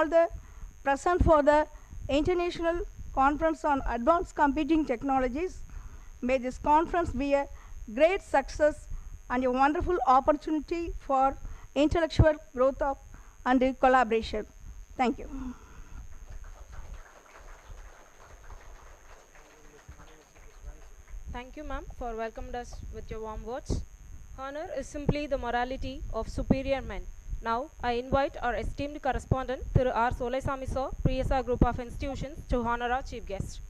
all the present for the International Conference on Advanced Computing Technologies. May this conference be a great success and a wonderful opportunity for intellectual growth and collaboration. Thank you. Thank you, ma'am, for welcoming us with your warm words. Honor is simply the morality of superior men. Now, I invite our esteemed correspondent, Thiru R. Veerasamy sir, P.S.R. Group of Institutions, to honor our chief guest.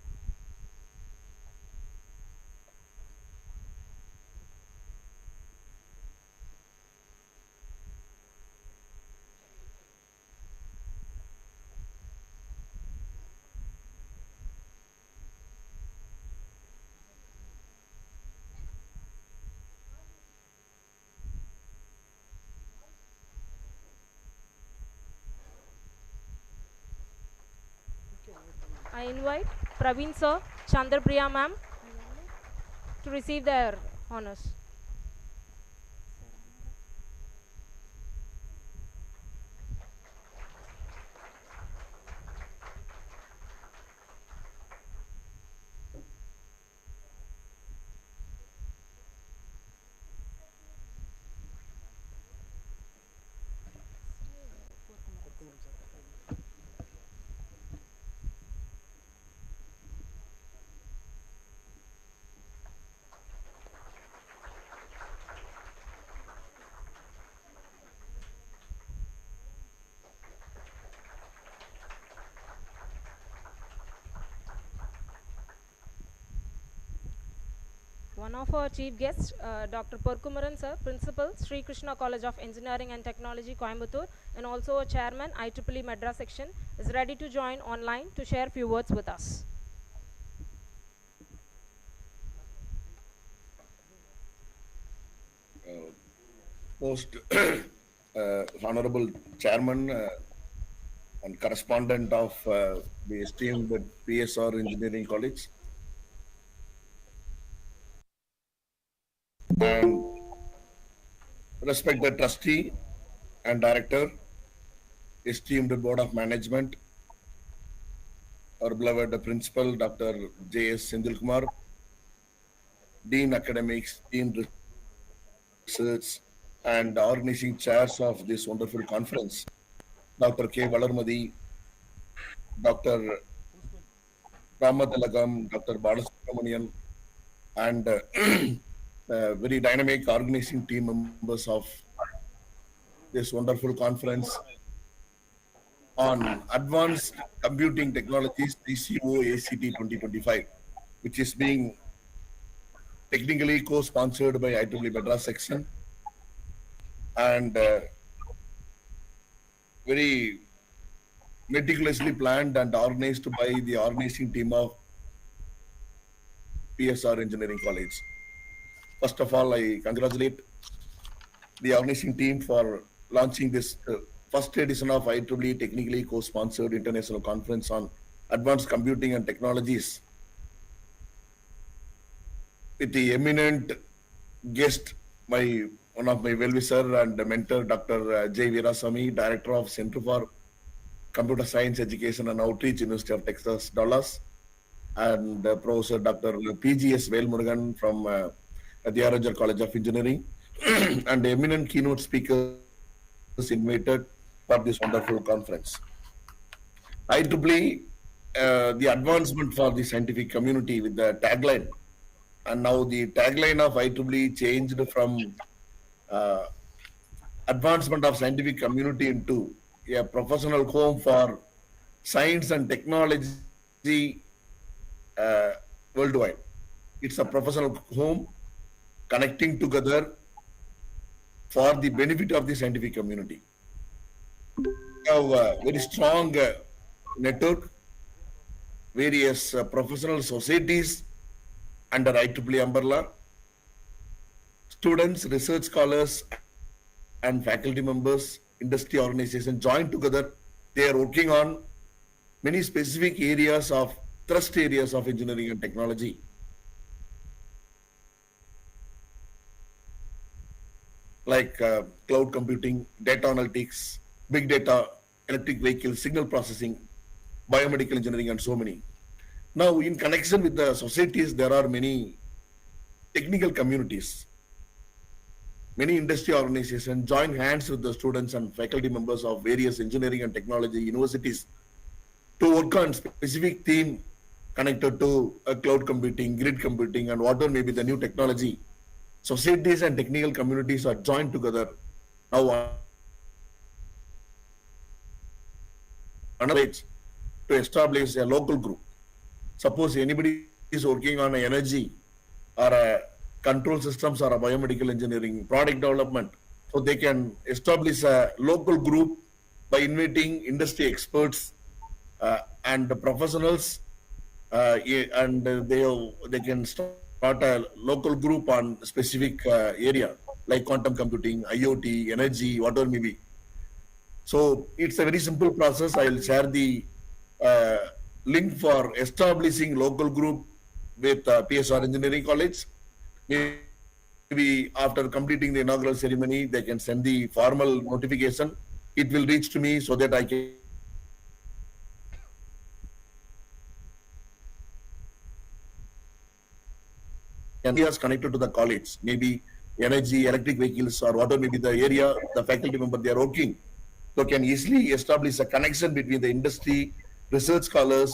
I invite Praveen sir, Chandrapriya ma'am to receive their honors. One of our chief guests, Dr. Porkumaran sir, Principal, Sri Krishna College of Engineering and Technology, Coimbatore, and also a Chairman, IEEE Madras section, is ready to join online to share few words with us. Most Honorable Chairman and Correspondent of the esteemed P.S.R. Engineering College, and respected Trustee and Director, esteemed Board of Management, our beloved Principal Dr. J.S. Sindhilkumar, Dean Academics, Dean Research, and organizing chairs of this wonderful conference, Dr. K. Valarmadi, Dr. Ramatilakam, Dr. Balasubramanian, and very dynamic organizing team members of this wonderful conference on Advanced Computing Technologies, ICoACT 2025, which is being technically co-sponsored by IEEE Madras section and very meticulously planned and organized by the organizing team of P.S.R. Engineering College. First of all, I congratulate the organizing team for launching this first edition of IEEE technically co-sponsored international conference on advanced computing and technologies with the eminent guest, one of my well-wisher and mentor, Dr. J. Veerasamy, Director of Center for Computer Science Education and Outreach, University of Texas, Dallas, and Professor Dr. P.G.S. Velmurugan from the Inaugural College of Engineering, and eminent keynote speakers invited for this wonderful conference. IEEE, the advancement for the scientific community with the tagline, and now the tagline of IEEE changed from advancement of scientific community into a professional home for science and technology worldwide. It's a professional home connecting together for the benefit of the scientific community. We have a very strong network, various professional societies under IEEE umbrella, students, research scholars, and faculty members, industry organizations join together. They are working on many specific areas of thrust areas of engineering and technology. Like cloud computing, data analytics, big data, electric vehicles, signal processing, biomedical engineering, and so many. Now, in connection with the societies, there are many technical communities. Many industry organizations join hands with the students and faculty members of various engineering and technology universities to work on specific theme connected to cloud computing, grid computing, and whatever may be the new technology. Societies and technical communities are joined together now to establish a local group. Suppose anybody is working on energy or a control systems or a biomedical engineering product development, so they can establish a local group by inviting industry experts and the professionals, and they can start a local group on specific area like quantum computing, IoT, energy, whatever may be. So it's a very simple process. I will share the link for establishing local group with P.S.R. Engineering College. Maybe after completing the inaugural ceremony, they can send the formal notification. It will reach to me so that I can areas connected to the college, maybe energy, electric vehicles, or whatever may be the area the faculty member they are working. So can easily establish a connection between the industry, research scholars,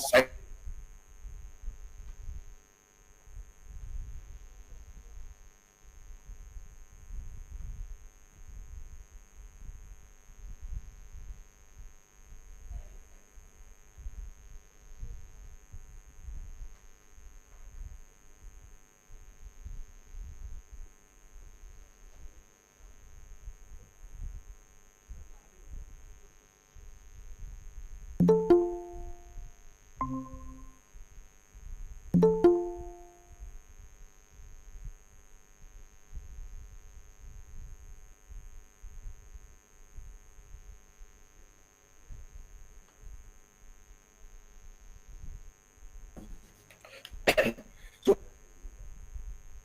so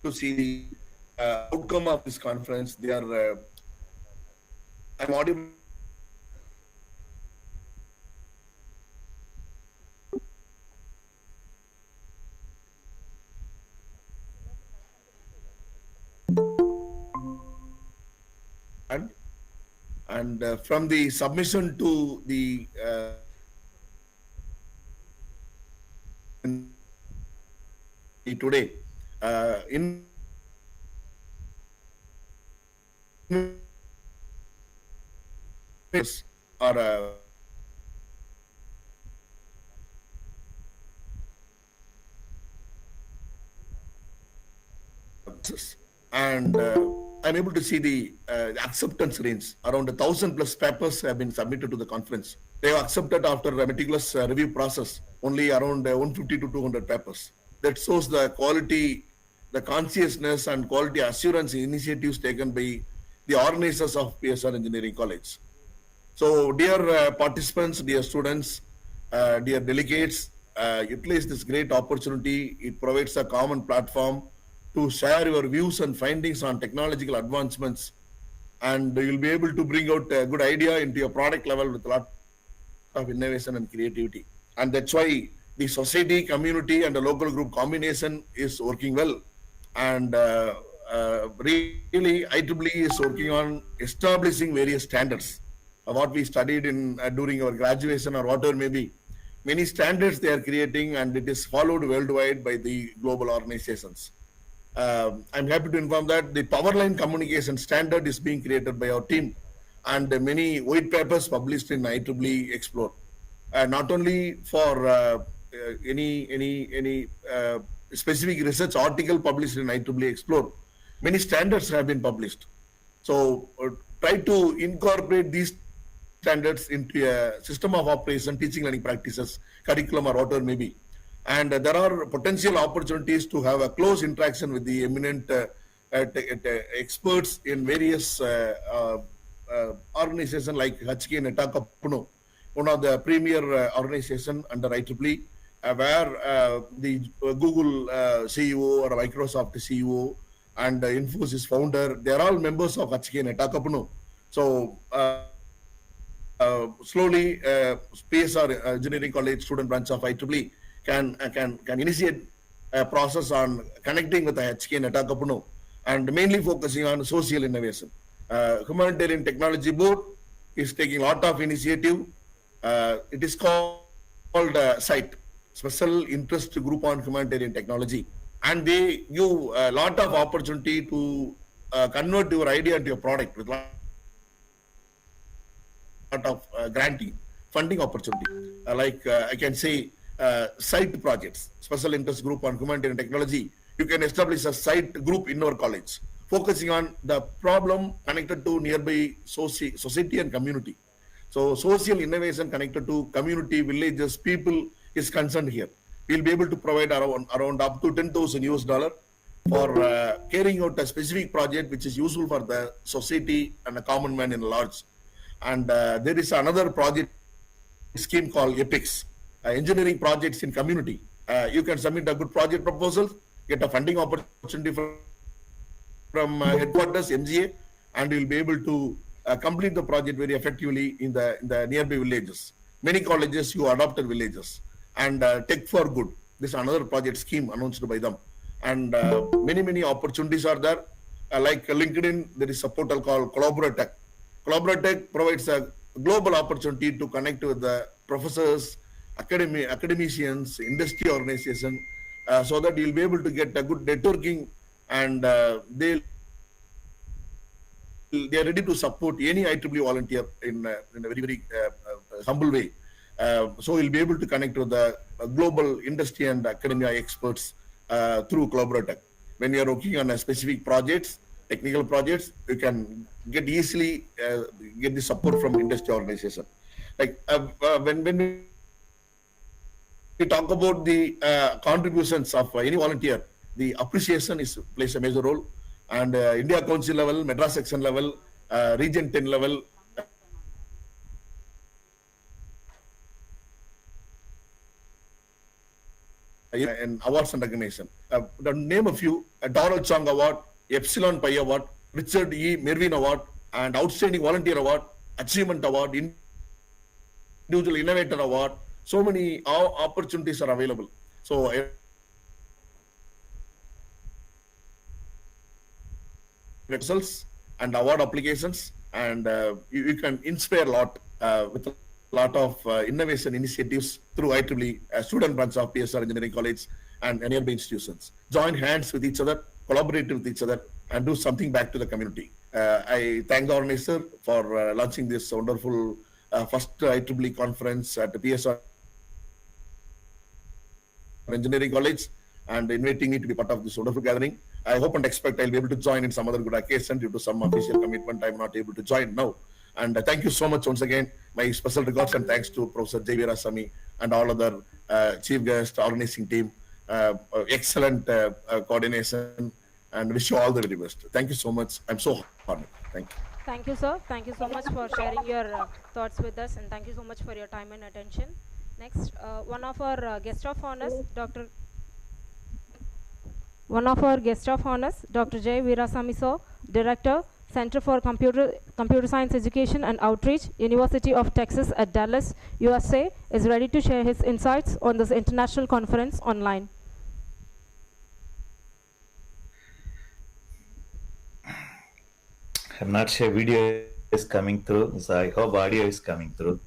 to see the outcome of this conference. They are, I'm audible. And from the submission to the today, in are and I'm able to see the acceptance range. Around 1,000 plus papers have been submitted to the conference. They have accepted after a meticulous review process only around 150 to 200 papers. That shows the quality, the consciousness and quality assurance initiatives taken by the organizers of P.S.R. Engineering College. So dear participants, dear students, dear delegates, utilize this great opportunity. It provides a common platform to share your views and findings on technological advancements, and you'll be able to bring out a good idea into your product level with a lot of innovation and creativity. And that's why the society, community, and the local group combination is working well. And really, IEEE is working on establishing various standards. What we studied in during our graduation or whatever may be, many standards they are creating, and it is followed worldwide by the global organizations. I'm happy to inform that the power line communication standard is being created by our team, and many white papers published in IEEE Explore. Not only for any specific research article published in IEEE Explore, many standards have been published. So try to incorporate these standards into a system of operation, teaching learning practices, curriculum, or whatever may be. And there are potential opportunities to have a close interaction with the eminent experts in various organizations like HK Netakapuno, one of the premier organization under IEEE, where the Google CEO or Microsoft CEO and Infosys founder, they are all members of HK Netakapuno. So slowly P.S.R. Engineering College student branch of IEEE can initiate a process on connecting with the HK Netakapuno and mainly focusing on social innovation. Humanitarian Technology Board is taking a lot of initiative. It is called SITE, Special Interest Group on Humanitarian Technology, and they give a lot of opportunity to convert your idea into a product with lot of granting funding opportunity. I can say site projects, special interest group on humanitarian technology. You can establish a site group in our college, focusing on the problem connected to nearby society and community. So social innovation connected to community, villages, people is concerned here. We'll be able to provide around up to 10,000 US dollar for carrying out a specific project which is useful for the society and the common man in large. And there is another project scheme called EPICS, engineering projects in community. You can submit a good project proposal, get a funding opportunity from headquarters, MGA, and you'll be able to complete the project very effectively in the nearby villages. Many colleges you adopted villages, and Tech for Good. This is another project scheme announced by them, and many opportunities are there. Like LinkedIn, there is a portal called Collaboratech. Collaboratech provides a global opportunity to connect with the professors, academicians, industry organization, so that you'll be able to get a good networking, and they are ready to support any IEEE volunteer in a very humble way. So you'll be able to connect with the global industry and academia experts through Collaboratech. When you're working on a specific projects, technical projects, you can get easily get the support from industry organization. Like when we talk about the contributions of any volunteer, the appreciation plays a major role. And India Council level, Madras section level, Region 10 level, and awards and recognition. To name a few: a Donald Chong Award, Epsilon Pi Award, Richard E. Mervyn Award, and Outstanding Volunteer Award, Achievement Award, Individual Innovator Award. So many opportunities are available. So results and award applications, and you can inspire a lot with a lot of innovation initiatives through IEEE, student branch of P.S.R. Engineering College and nearby institutions. Join hands with each other, collaborate with each other, and do something back to the community. I thank the organizer for launching this wonderful first IEEE conference at the P.S.R. Engineering College and inviting me to be part of this wonderful gathering. I hope and expect I'll be able to join in some other good occasion. Due to some official commitment, I'm not able to join now. And thank you so much once again. My special regards and thanks to Professor J. Veerasamy and all other chief guest, organizing team. Excellent coordination, and wish you all the very best. Thank you so much. I'm so honored. Thank you. Thank you, sir. Thank you so much for sharing your thoughts with us, and thank you so much for your time and attention. Next, one of our guest of honors, Dr. J. Veerasamy sir, Director, Center for Computer Science Education and Outreach, University of Texas at Dallas, USA, is ready to share his insights on this international conference online. I'm not sure video is coming through, so I hope audio is coming through.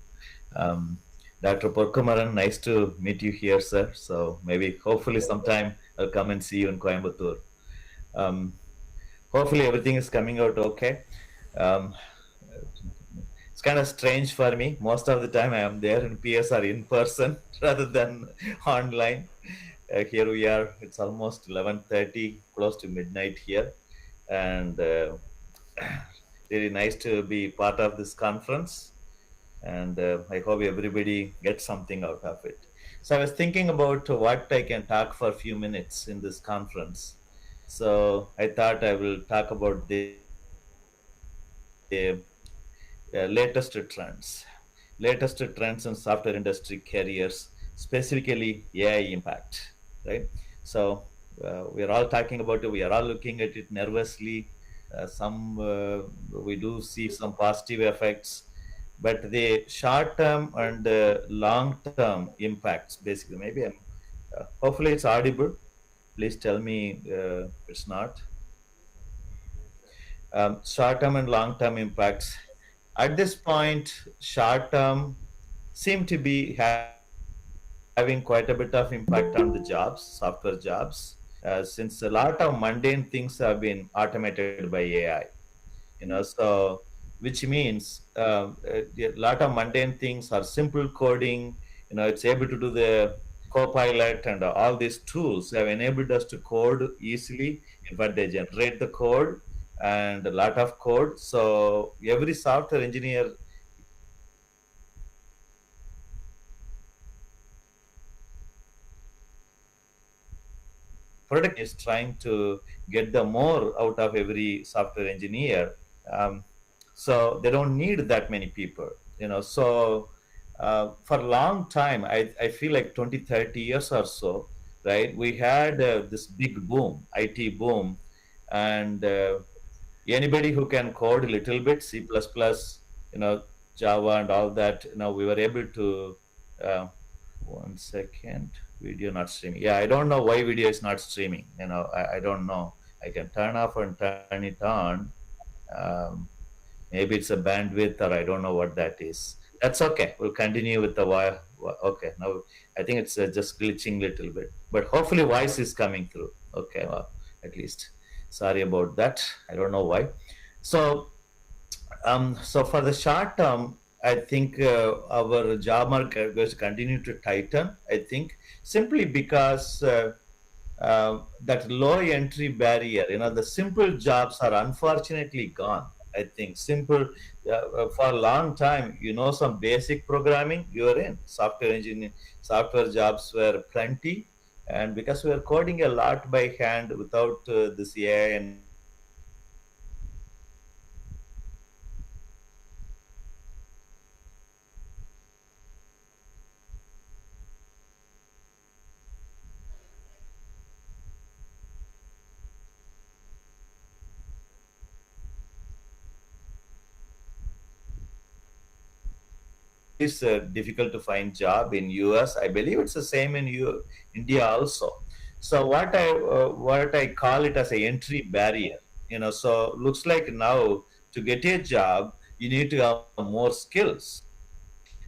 Dr. Porkumaran, nice to meet you here, sir. So maybe, hopefully sometime I'll come and see you in Coimbatore. Hopefully everything is coming out okay. It's kind of strange for me. Most of the time I am there in P.S.R. in person rather than online. Here we are, it's almost 11:30, close to midnight here. And really nice to be part of this conference. And I hope everybody gets something out of it. So I was thinking about what I can talk for a few minutes in this conference. So I thought I will talk about the latest trends in software industry careers, specifically AI impact, right? So we are all talking about it. We are all looking at it nervously. We do see some positive effects. but the short term and long term impacts, basically, maybe hopefully it's audible. Please tell me it's not. Short term and long term impacts. At this point, short term seem to be having quite a bit of impact on the jobs, software jobs, since a lot of mundane things have been automated by AI. So which means a lot of mundane things are simple coding. It's able to do the copilot and all these tools have enabled us to code easily. In fact, they generate the code and a lot of code. So every software engineer product is trying to get the more out of every software engineer. Um, so they don't need that many people. So for a long time, I feel like 20, 30 years or so, right? We had this big boom, IT boom, and anybody who can code a little bit, C++, Java and all that, we were able to, uh, one second, video not streaming. Yeah, I don't know why video is not streaming. I don't know. I can turn off and turn it on. Um, Maybe it's a bandwidth or I don't know what that is. That's okay. We'll continue with the wire. Okay, now I think it's just glitching a little bit, but hopefully voice is coming through. Okay, well, at least. Sorry about that. I don't know why. So so for the short term, I think our job market will continue to tighten. I think simply because that low entry barrier, the simple jobs are unfortunately gone. I think simple for a long time, some basic programming, you're in software engineering, software jobs were plenty, and because we are coding a lot by hand without this AI and all that, it is difficult to find job in US. I believe it's the same in India also. So what I call it as a entry barrier. So looks like now to get a job, you need to have more skills.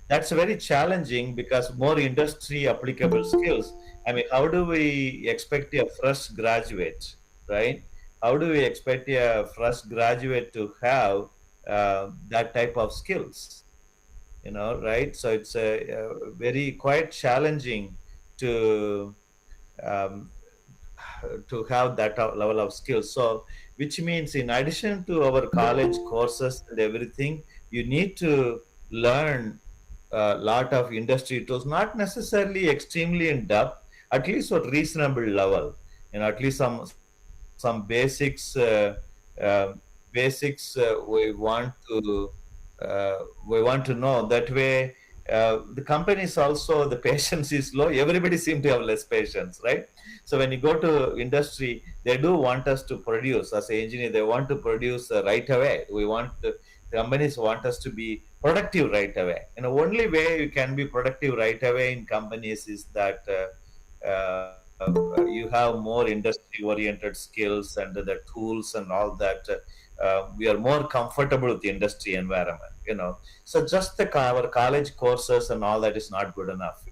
That's very challenging because more industry applicable skills. I mean, how do we expect a fresh graduate, right? How do we expect a fresh graduate to have that type of skills? Right? So it's very quite challenging to um, have that level of skills. So, which means in addition to our college courses and everything, you need to learn a lot of industry tools, not necessarily extremely in depth, at least at reasonable level. At least some basics we want to know. That way, the companies also, the patience is low. Everybody seem to have less patience, right? So when you go to industry, they do want us to produce as an engineer. They want to produce right away. Companies want us to be productive right away. Only way you can be productive right away in companies is that you have more industry-oriented skills and the tools and all that. We are more comfortable with the industry environment. So just our college courses and all that is not good enough.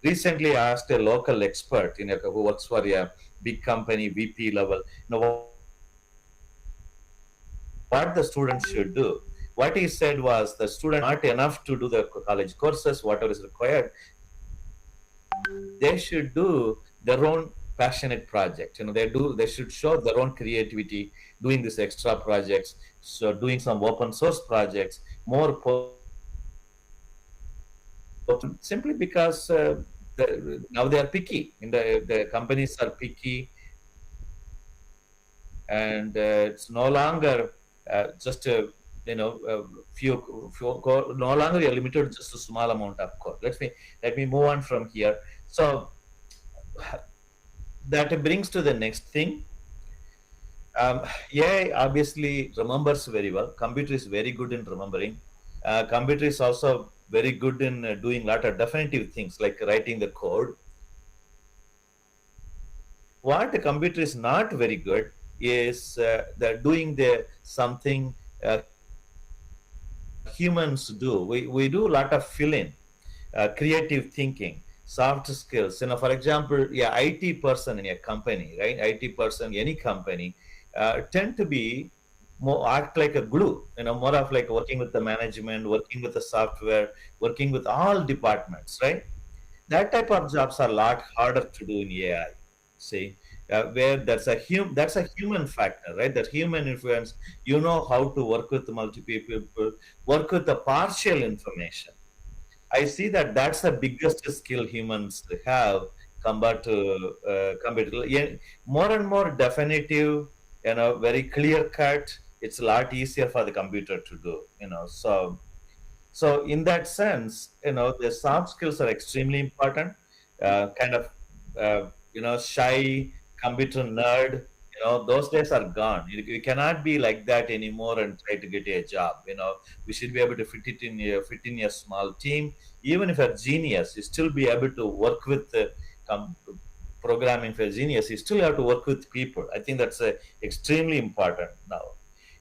Recently I asked a local expert, who works for a big company, VP level, what the students should do. What he said was the students not enough to do the college courses, whatever is required. They should do their own passionate project. They should show their own creativity doing these extra projects, so doing some open source projects, more simply because now they are picky. The companies are picky, and it's no longer just a no longer you're limited to just a small amount of code. Let me move on from here. So that brings to the next thing. AI obviously remembers very well. Computer is very good in remembering. Computer is also very good in doing a lot of definitive things like writing the code. What a computer is not very good is the doing the something humans do. We do a lot of fill-in, creative thinking, soft skills. For example, yeah, IT person in a company, right? IT person, any company, tend to be more act like a glue. More of like working with the management, working with the software, working with all departments, right? That type of jobs are a lot harder to do in AI. See, where that's a human factor, right? That human influence. You know how to work with multiple people, work with the partial information. I see that that's the biggest skill humans have compared to computer. Yeah, more and more definitive, very clear cut. It's a lot easier for the computer to do. So in that sense, the soft skills are extremely important. Kind of, shy computer nerd. Those days are gone. You cannot be like that anymore and try to get a job. We should be able to fit in a small team. Even if a genius, you still be able to work with com- programming for genius. You still have to work with people. I think that's extremely important now.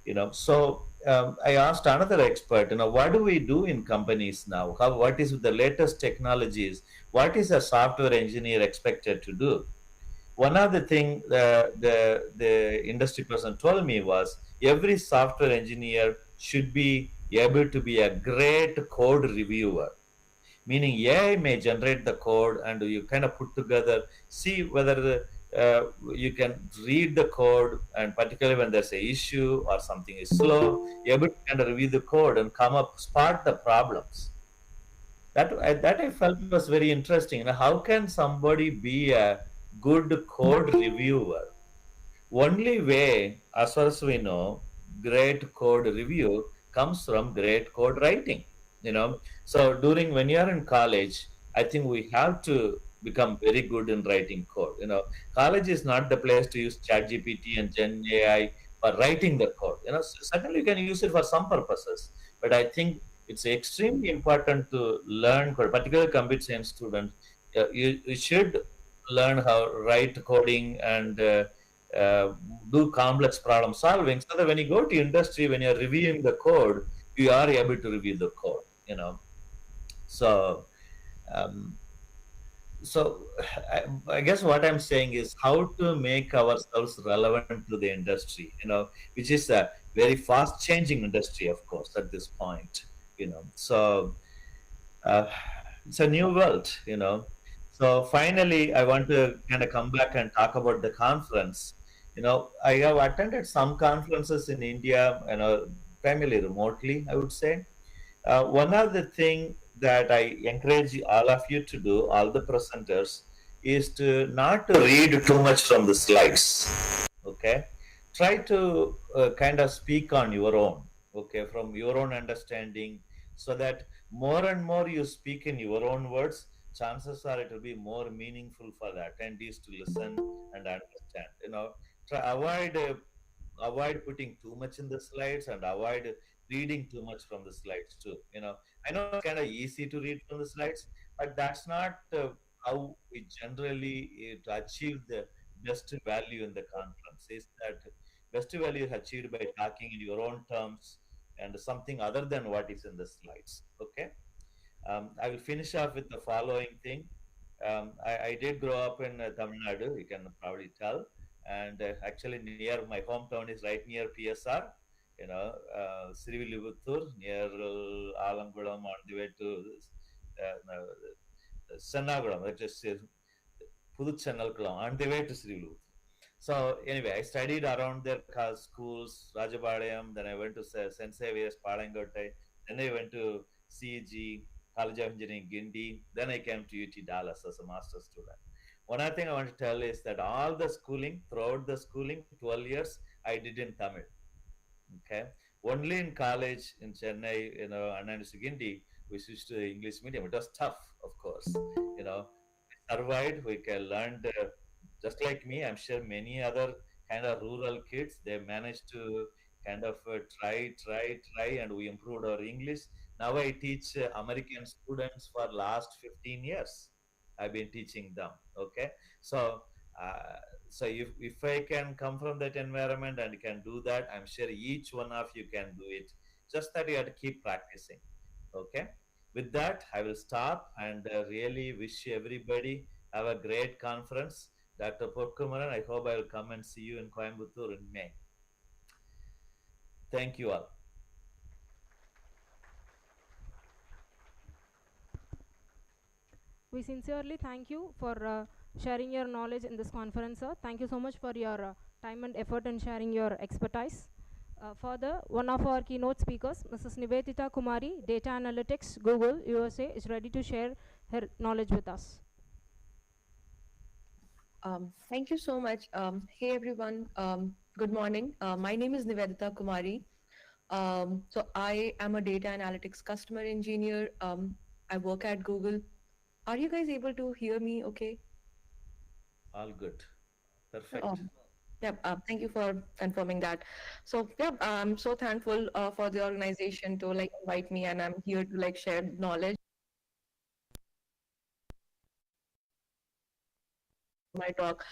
I asked another expert, what do we do in companies now? What is the latest technologies? What is a software engineer expected to do? One of the thing the industry person told me was every software engineer should be able to be a great code reviewer, meaning AI may generate the code and you kind of put together, see whether you can read the code, and particularly when there's a issue or something is slow, you're able to kind of review the code and come up, spot the problems. That I felt was very interesting. How can somebody be a good code reviewer? Only way, as far as we know, great code review comes from great code writing. So during when you are in college, I think we have to become very good in writing code. College is not the place to use ChatGPT and Gen AI for writing the code. Certainly you can use it for some purposes, but I think it's extremely important to learn code, particularly computer science students. You should learn how write coding and uh, do complex problem solving, so that when you go to industry, when you're reviewing the code, you are able to review the code. So um, so I guess what I'm saying is how to make ourselves relevant to the industry, which is a very fast changing industry, of course, at this point. So uh, it's a new world. So finally, I want to kind of come back and talk about the conference. I have attended some conferences in India, primarily remotely, I would say. One of the thing that I encourage all of you to do, all the presenters, is to not to read too much from the slides. Okay, try to kind of speak on your own. Okay, from your own understanding, so that more and more you speak in your own words, chances are it will be more meaningful for the attendees to listen and understand. Try avoid putting too much in the slides and avoid reading too much from the slides too. I know it's kind of easy to read from the slides, but that's not how we generally to achieve the best value in the conference. Is that best value is achieved by talking in your own terms and something other than what is in the slides. Okay. I will finish off with the following thing. I did grow up in Tamil Nadu, you can probably tell, and actually near my hometown is right near P.S.R. Sirivilliputtur, near Alangulam, on the way to Sennagulam, that is Puduchennalkulam, on the way to Sirivilliputtur. So anyway, I studied around their schools, Rajapalayam, then I went to St. Xavier's, Palangotai, then I went to CEG, College of Engineering, Gindi, then I came to UT Dallas as a master's student. One other thing I want to tell is that all the schooling, throughout the schooling, 12 years, I did in Tamil. Okay. Only in college in Chennai, and Gindi, we switched to English medium. It was tough, of course. You know, survived. We can learned just like me. I'm sure many other kind of rural kids. They managed to kind of try, and we improved our English. Now I teach American students for last 15 years. I've been teaching them. Okay, so uh, so if I can come from that environment and can do that, I'm sure each one of you can do it. Just that you have to keep practicing. Okay. With that, I will stop and really wish everybody have a great conference. Dr. Porkumaran, I hope I will come and see you in Coimbatore in May. Thank you all. We sincerely thank you for sharing your knowledge in this conference, sir. Thank you so much for your time and effort in sharing your expertise. Further, one of our keynote speakers, Mrs. Nivedita Kumari, Data Analytics, Google, USA, is ready to share her knowledge with us. Thank you so much. Hey everyone, good morning. My name is Nivedita Kumari. So I am a data analytics customer engineer. I work at Google. Are you guys able to hear me okay? All good. Perfect. Yep, thank you for confirming that. So yeah, I'm so thankful for the organization to like invite me, and I'm here to like share knowledge. My talk.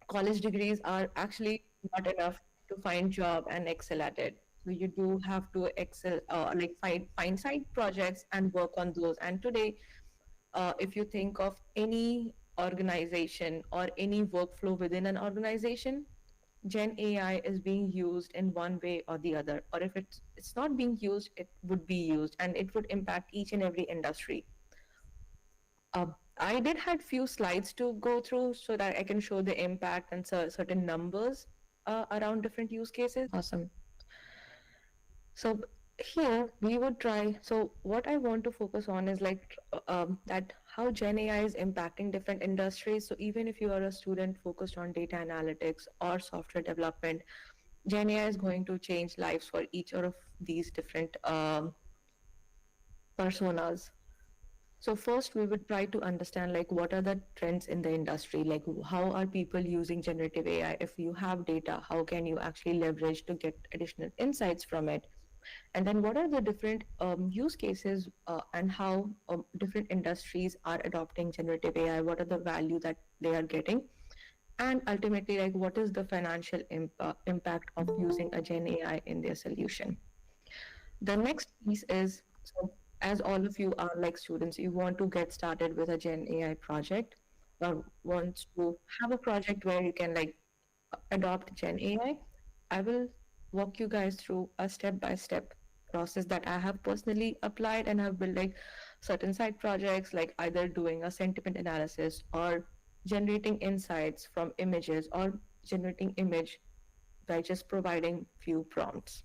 College degrees are actually not enough to find job and excel at it. So you do have to excel, like find side projects and work on those. And today, if you think of any organization or any workflow within an organization, Gen AI is being used in one way or the other. Or if it's not being used, it would be used, and it would impact each and every industry. I did had few slides to go through so that I can show the impact and certain numbers around different use cases. Awesome. So here we would try. So what I want to focus on is like that how Gen AI is impacting different industries. So even if you are a student focused on data analytics or software development, Gen AI is going to change lives for each of these different personas. So first we would try to understand like what are the trends in the industry, like how are people using generative AI? If you have data, how can you actually leverage to get additional insights from it? And then what are the different use cases and how different industries are adopting generative AI? What are the value that they are getting? And ultimately, like what is the financial impact of using a Gen AI in their solution? The next piece is, so as all of you are like students, you want to get started with a Gen AI project or want to have a project where you can like adopt Gen AI. I will walk you guys through a step-by-step process that I have personally applied and have built like certain side projects, like either doing a sentiment analysis or generating insights from images or generating image by just providing few prompts.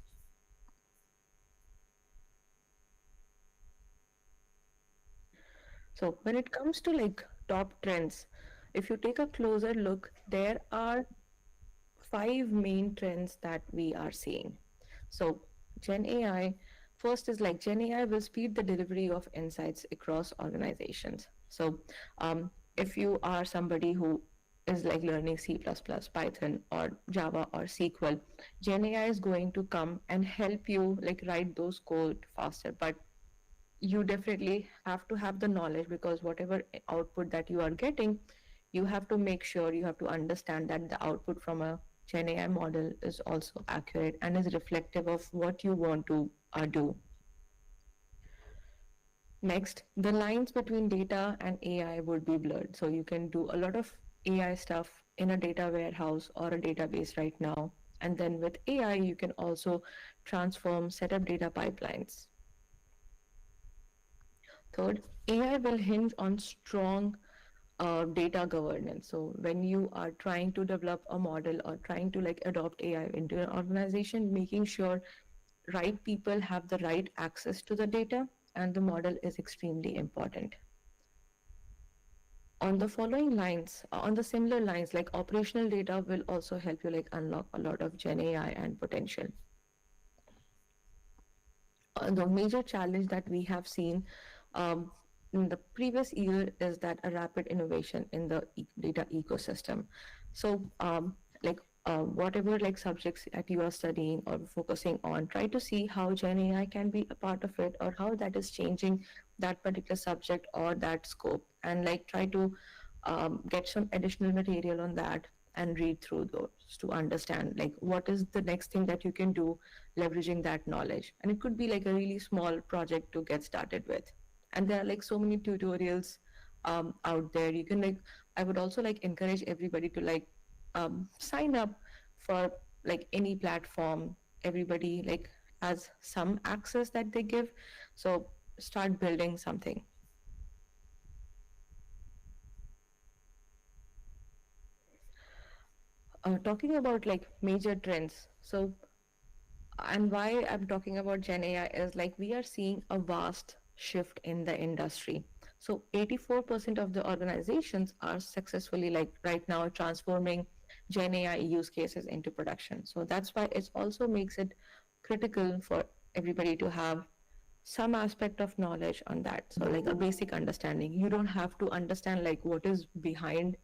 So when it comes to like top trends, if you take a closer look, there are 5 main trends that we are seeing. So Gen AI, first is like Gen AI will speed the delivery of insights across organizations. So if you are somebody who is like learning C++, Python, or Java or SQL, Gen AI is going to come and help you like write those code faster. But you definitely have to have the knowledge, because whatever output that you are getting, you have to make sure, you have to understand that the output from a Gen AI model is also accurate and is reflective of what you want to do. Next, the lines between data and AI would be blurred. So you can do a lot of AI stuff in a data warehouse or a database right now. And then with AI, you can also transform, set up data pipelines. Third, AI will hinge on strong data governance. So when you are trying to develop a model or trying to like adopt AI into an organization, making sure right people have the right access to the data and the model is extremely important. On the following lines, on the similar lines, like operational data will also help you like unlock a lot of Gen AI and potential. The major challenge that we have seen in the previous year is that a rapid innovation in the data ecosystem. So, whatever like subjects that you are studying or focusing on, try to see how Gen AI can be a part of it, or how that is changing that particular subject or that scope, and like try to get some additional material on that and read through those to understand like what is the next thing that you can do leveraging that knowledge. And it could be like a really small project to get started with. And there are like so many tutorials out there. You can like, I would also like encourage everybody to like sign up for like any platform. Everybody like has some access that they give, so start building something. Talking about like major trends, so and why I'm talking about Gen AI is like we are seeing a vast shift in the industry. So 84% of the organizations are successfully like right now transforming Gen AI use cases into production. So that's why it also makes it critical for everybody to have some aspect of knowledge on that. So like a basic understanding. You don't have to understand like what is behind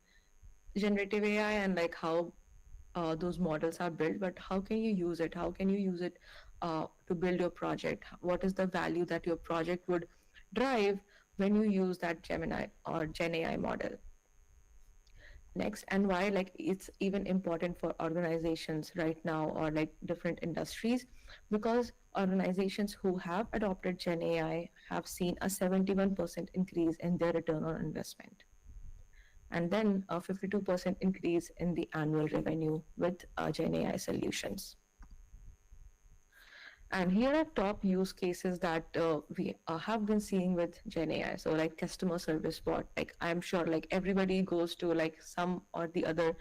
generative AI and like how those models are built, but how can you use it? How can you use it to build your project? What is the value that your project would drive when you use that Gemini or Gen AI model? Next, and why like it's even important for organizations right now or like different industries, because organizations who have adopted Gen AI have seen a 71% increase in their return on investment, and then a 52% increase in the annual revenue with Gen AI solutions. And here are top use cases that we have been seeing with Gen AI. So like customer service bot, like I'm sure like everybody goes to like some or the other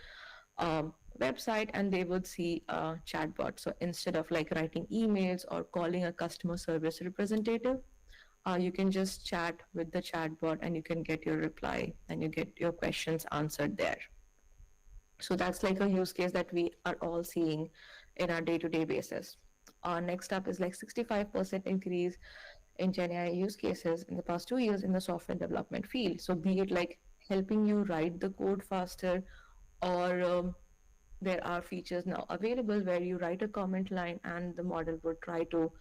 website and they would see a chatbot. So instead of like writing emails or calling a customer service representative, you can just chat with the chatbot and you can get your reply and you get your questions answered there. So that's like a use case that we are all seeing in our day-to-day basis. Next up is like 65% increase in Gen AI use cases in the past 2 years in the software development field. So be it like helping you write the code faster, or there are features now available where you write a comment line and the model would try to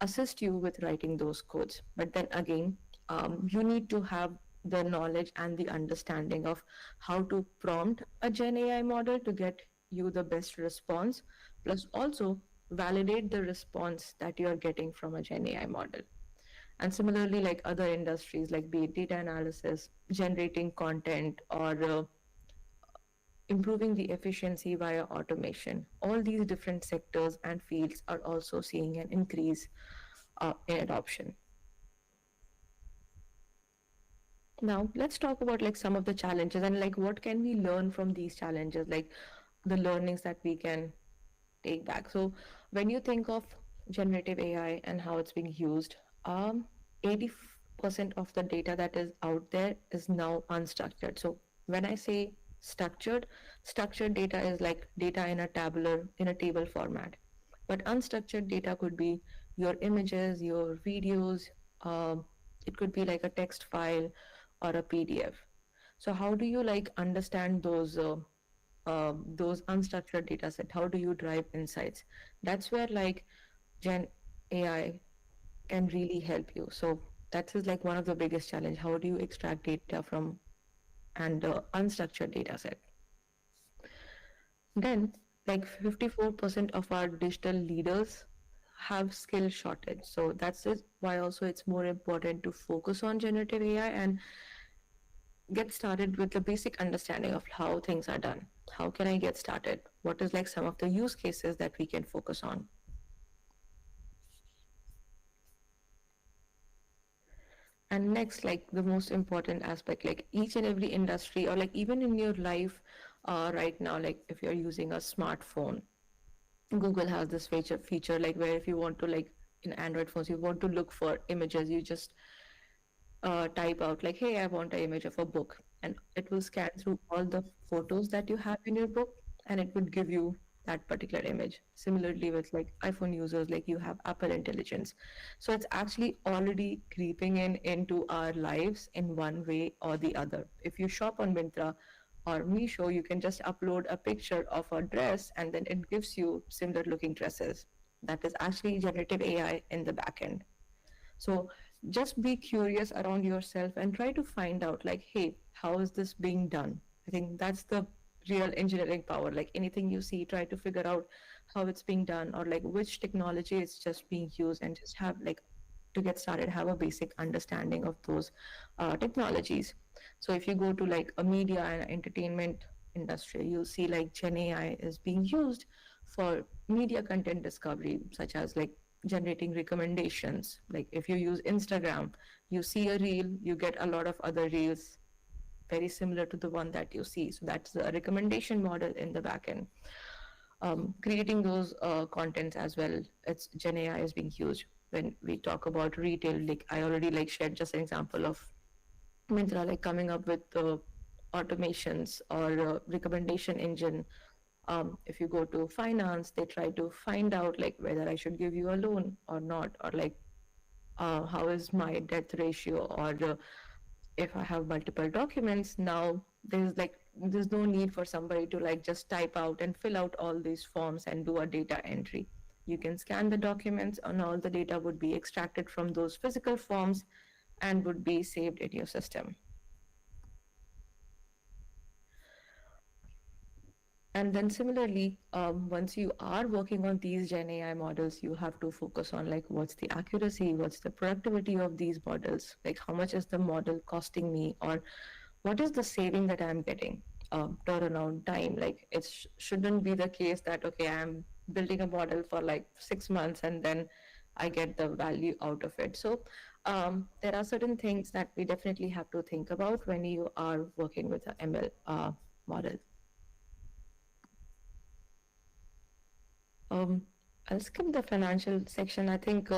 assist you with writing those codes. But then again, you need to have the knowledge and the understanding of how to prompt a Gen AI model to get you the best response, plus also validate the response that you are getting from a Gen AI model. And similarly, like other industries, like be it data analysis, generating content, or improving the efficiency via automation, all these different sectors and fields are also seeing an increase in adoption. Now, let's talk about like some of the challenges and like what can we learn from these challenges, like the learnings that we can take back. So, when you think of generative AI and how it's being used, 80% of the data that is out there is now unstructured. So, when I say structured data is like data in a tabular, in a table format. But unstructured data could be your images, your videos, it could be like a text file or a PDF. So how do you like understand those unstructured data set? How do you drive insights? That's where like Gen AI can really help you. So that is like one of the biggest challenge. How do you extract data from and unstructured data set? Then like 54% of our digital leaders have skill shortage. So that's just why also it's more important to focus on generative AI and get started with the basic understanding of how things are done. How can I get started? What is like some of the use cases that we can focus on? And next, like the most important aspect, like each and every industry or like even in your life right now, like if you're using a smartphone, Google has this feature like where if you want to like in Android phones, you want to look for images, you just type out like, hey, I want an image of a book, and it will scan through all the photos that you have in your book, and it would give you that particular image. Similarly, with like iPhone users, like you have Apple Intelligence. So it's actually already creeping in into our lives in one way or the other. If you shop on Myntra, or Meesho, you can just upload a picture of a dress and then it gives you similar looking dresses. That is actually generative AI in the backend. So just be curious around yourself and try to find out, like, hey, how is this being done? I think that's the real engineering power. Like anything you see, try to figure out how it's being done, or like which technology is just being used, and just have like, to get started, have a basic understanding of those technologies. So if you go to like a media and entertainment industry, you'll see like Gen AI is being used for media content discovery, such as like generating recommendations. Like if you use Instagram, you see a reel, you get a lot of other reels very similar to the one that you see. So that's the recommendation model in the backend. Creating those contents as well, it's Gen AI is being used. When we talk about retail, like I already like shared just an example of Myntra, like coming up with automations or recommendation engine. If you go to finance, they try to find out like whether I should give you a loan or not, or like how is my debt ratio, or if I have multiple documents. Now there's no need for somebody to like just type out and fill out all these forms and do a data entry. You can scan the documents and all the data would be extracted from those physical forms and would be saved in your system. And then similarly, once you are working on these Gen AI models, you have to focus on like what's the accuracy, what's the productivity of these models, like how much is the model costing me, or what is the saving that I'm getting, turnaround time. Like it shouldn't be the case that, okay, I'm building a model for like 6 months and then I get the value out of it. So there are certain things that we definitely have to think about when you are working with an ML model. I'll skip the financial section. I think,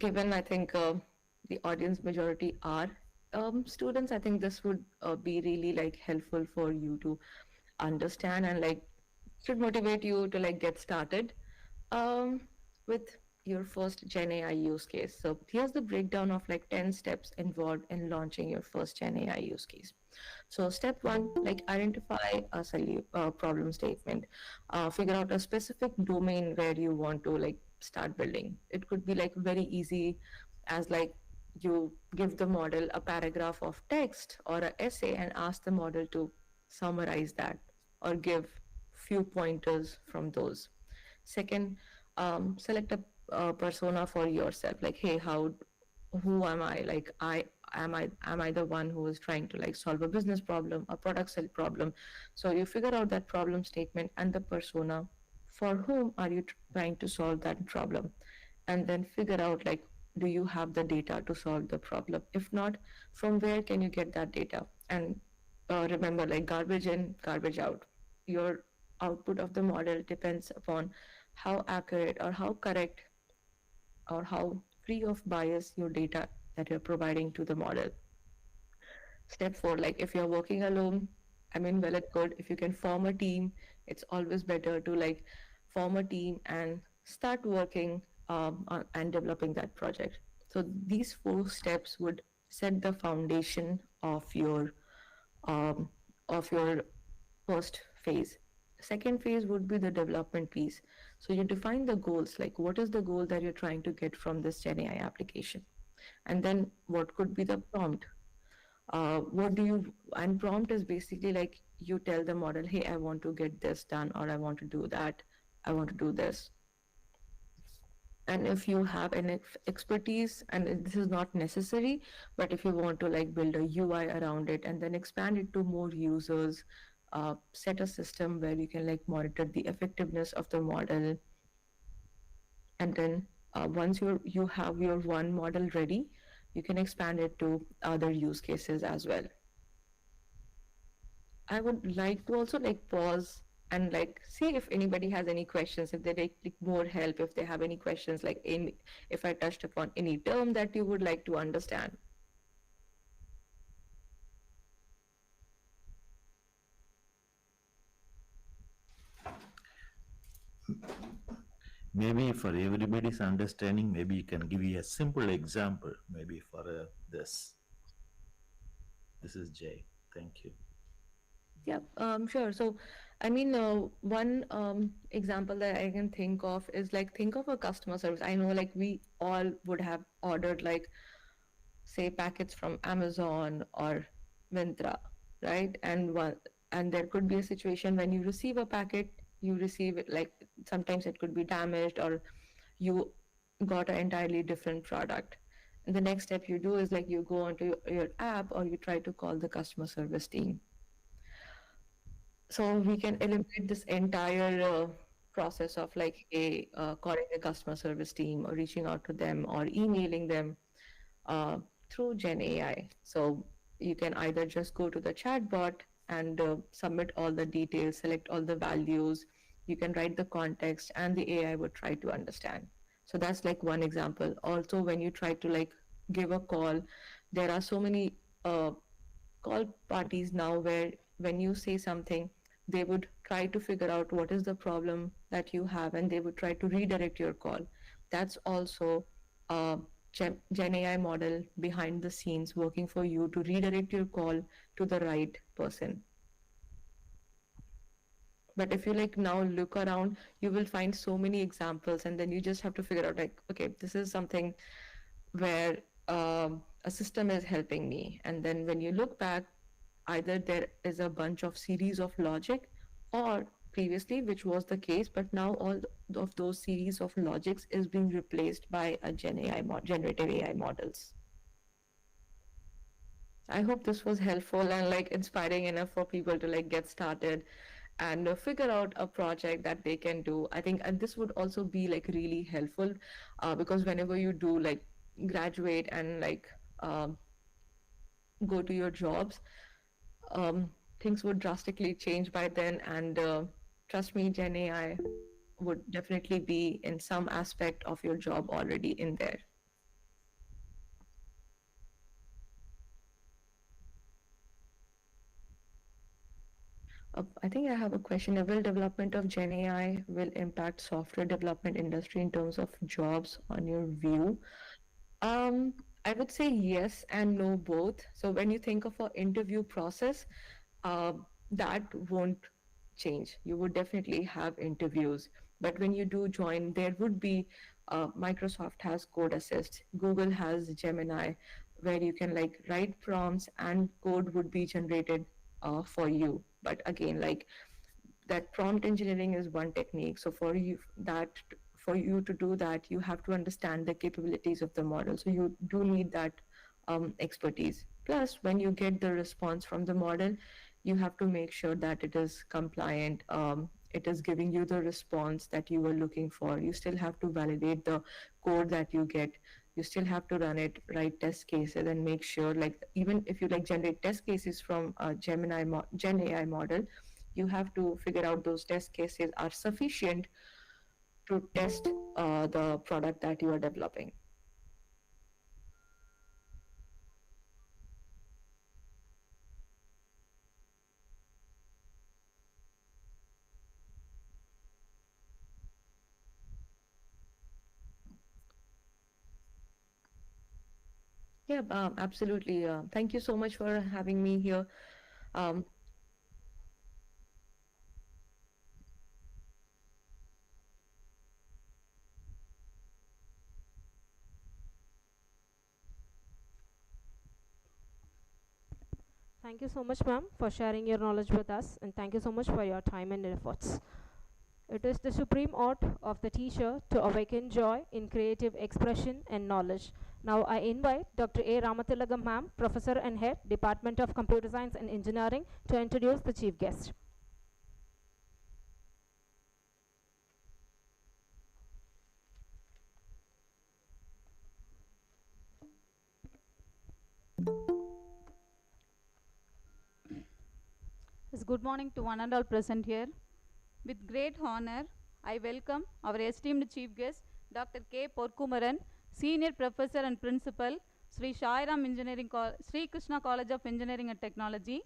given I think the audience majority are students, I think this would be really like helpful for you to understand, and like should motivate you to like get started um, with your first Gen AI use case. So here's the breakdown of like 10 steps involved in launching your first Gen AI use case. So step one, like identify a problem statement. Figure out a specific domain where you want to like start building. It could be like very easy as like you give the model a paragraph of text or an essay and ask the model to summarize that or give few pointers from those. Second, select a persona for yourself. Like, hey, who am I? Like, am I the one who is trying to like solve a business problem, a product sell problem? So you figure out that problem statement and the persona. For whom are you trying to solve that problem? And then figure out like, do you have the data to solve the problem? If not, from where can you get that data? And remember, like garbage in, garbage out. Your output of the model depends upon how accurate or how correct or how free of bias your data that you're providing to the model. Step four, like if you're working alone, I mean, well and good. If you can form a team, it's always better to like form a team and start working and developing that project. So these 4 steps would set the foundation um, of your first phase. Second phase would be the development piece. So you define the goals, like what is the goal that you're trying to get from this Gen AI application? And then what could be the prompt? And prompt is basically like you tell the model, hey, I want to get this done, or I want to do that, I want to do this. And if you have an expertise, and this is not necessary, but if you want to like build a UI around it and then expand it to more users, set a system where you can like monitor the effectiveness of the model, and then once you have your one model ready, you can expand it to other use cases as well. I would like to also like pause and like see if anybody has any questions, if they like more help, if they have any questions, like if I touched upon any term that you would like to understand. Maybe for everybody's understanding, maybe you can give you a simple example, maybe for this. This is Jay. Thank you. Yeah, sure. So, I mean, one example that I can think of is like, think of a customer service. I know, like, we all would have ordered, like, say, packets from Amazon or Myntra, right? And there could be a situation when you receive a packet, you receive it, like, sometimes it could be damaged, or you got an entirely different product. And the next step you do is, like, you go onto your app, or you try to call the customer service team. So we can eliminate this entire process of, like, calling the customer service team, or reaching out to them, or emailing them uh, through Gen AI. So you can either just go to the chatbot and submit all the details, select all the values. You can write the context, and the AI would try to understand. So that's like one example. Also, when you try to, like, give a call, there are so many call parties now where when you say something, they would try to figure out what is the problem that you have, and they would try to redirect your call. That's also a Gen AI model behind the scenes working for you to redirect your call to the right person. But if you, like, now look around, you will find so many examples, and then you just have to figure out, like, okay, this is something where a system is helping me. And then when you look back, either there is a bunch of series of logic, or previously, which was the case, but now all of those series of logics is being replaced by a generative AI models. I hope this was helpful and, like, inspiring enough for people to, like, get started and figure out a project that they can do. I think, and this would also be, like, really helpful because whenever you do, like, graduate and, like, go to your jobs, things would drastically change by then. And trust me, Gen AI would definitely be in some aspect of your job already in there. I think I have a question. Will development of Gen AI will impact software development industry in terms of jobs on your view? Um, I would say yes and no both. So when you think of an interview process, uh, that won't change. You would definitely have interviews. But when you do join, there would be Microsoft has Code Assist, Google has Gemini, where you can, like, write prompts and code would be generated for you. But again, like, that prompt engineering is one technique. So for you to do that, you have to understand the capabilities of the model. So you do need that expertise. Plus, when you get the response from the model, you have to make sure that it is compliant. It is giving you the response that you were looking for. You still have to validate the code that you get. You still have to run it, write test cases, and make sure, like, even if you, like, generate test cases from a Gen AI model, you have to figure out those test cases are sufficient to test the product that you are developing. Yeah, absolutely. Thank you so much for having me here. Um, Thank you so much, ma'am, for sharing your knowledge with us, and thank you so much for your time and efforts. It is the supreme art of the teacher to awaken joy in creative expression and knowledge. Now I invite Dr. A. Ramatilagam, ma'am, Professor and Head, Department of Computer Science and Engineering, to introduce the chief guest. Yes, good morning to one and all present here. With great honor, I welcome our esteemed chief guest, Dr. K. Porkumaran, Senior Professor and Principal, Sri Sri Krishna College of Engineering and Technology.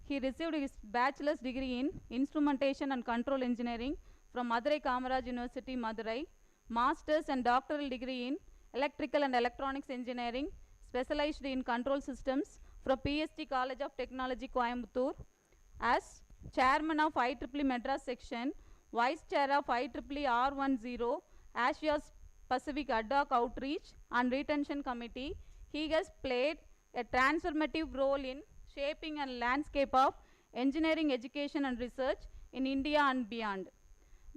He received his bachelor's degree in Instrumentation and Control Engineering from Madurai Kamaraj University, Madurai, master's and doctoral degree in Electrical and Electronics Engineering, specialized in control systems from P.S.R College of Technology, Coimbatore. As Chairman of IEEE Madras section, Vice Chair of IEEE R10 Asia Pacific Ad hoc Outreach and Retention Committee. He has played a transformative role in shaping a landscape of engineering education and research in India and beyond.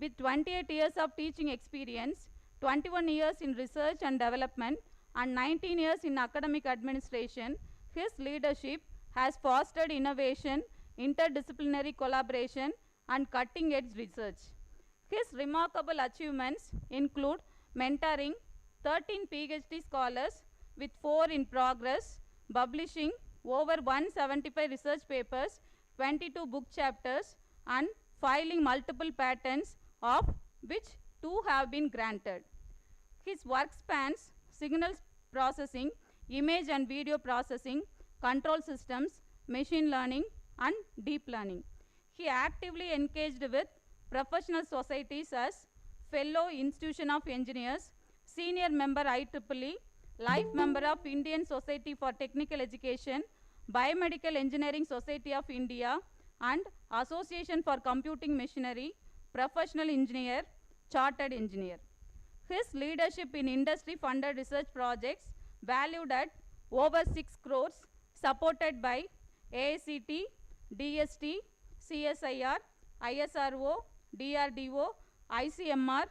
With 28 years of teaching experience, 21 years in research and development, and 19 years in academic administration, his leadership has fostered innovation, interdisciplinary collaboration, and cutting-edge research. His remarkable achievements include mentoring 13 PhD scholars with 4 in progress, publishing over 175 research papers, 22 book chapters, and filing multiple patents, of which 2 have been granted. His work spans signal processing, image and video processing, control systems, machine learning, and deep learning. He actively engaged with professional societies as Fellow Institution of Engineers, Senior Member IEEE, Life Member of Indian Society for Technical Education, Biomedical Engineering Society of India, and Association for Computing Machinery, Professional Engineer, Chartered Engineer. His leadership in industry-funded research projects valued at over 6 crores, supported by AICT, DST, CSIR, ISRO, DRDO, ICMR,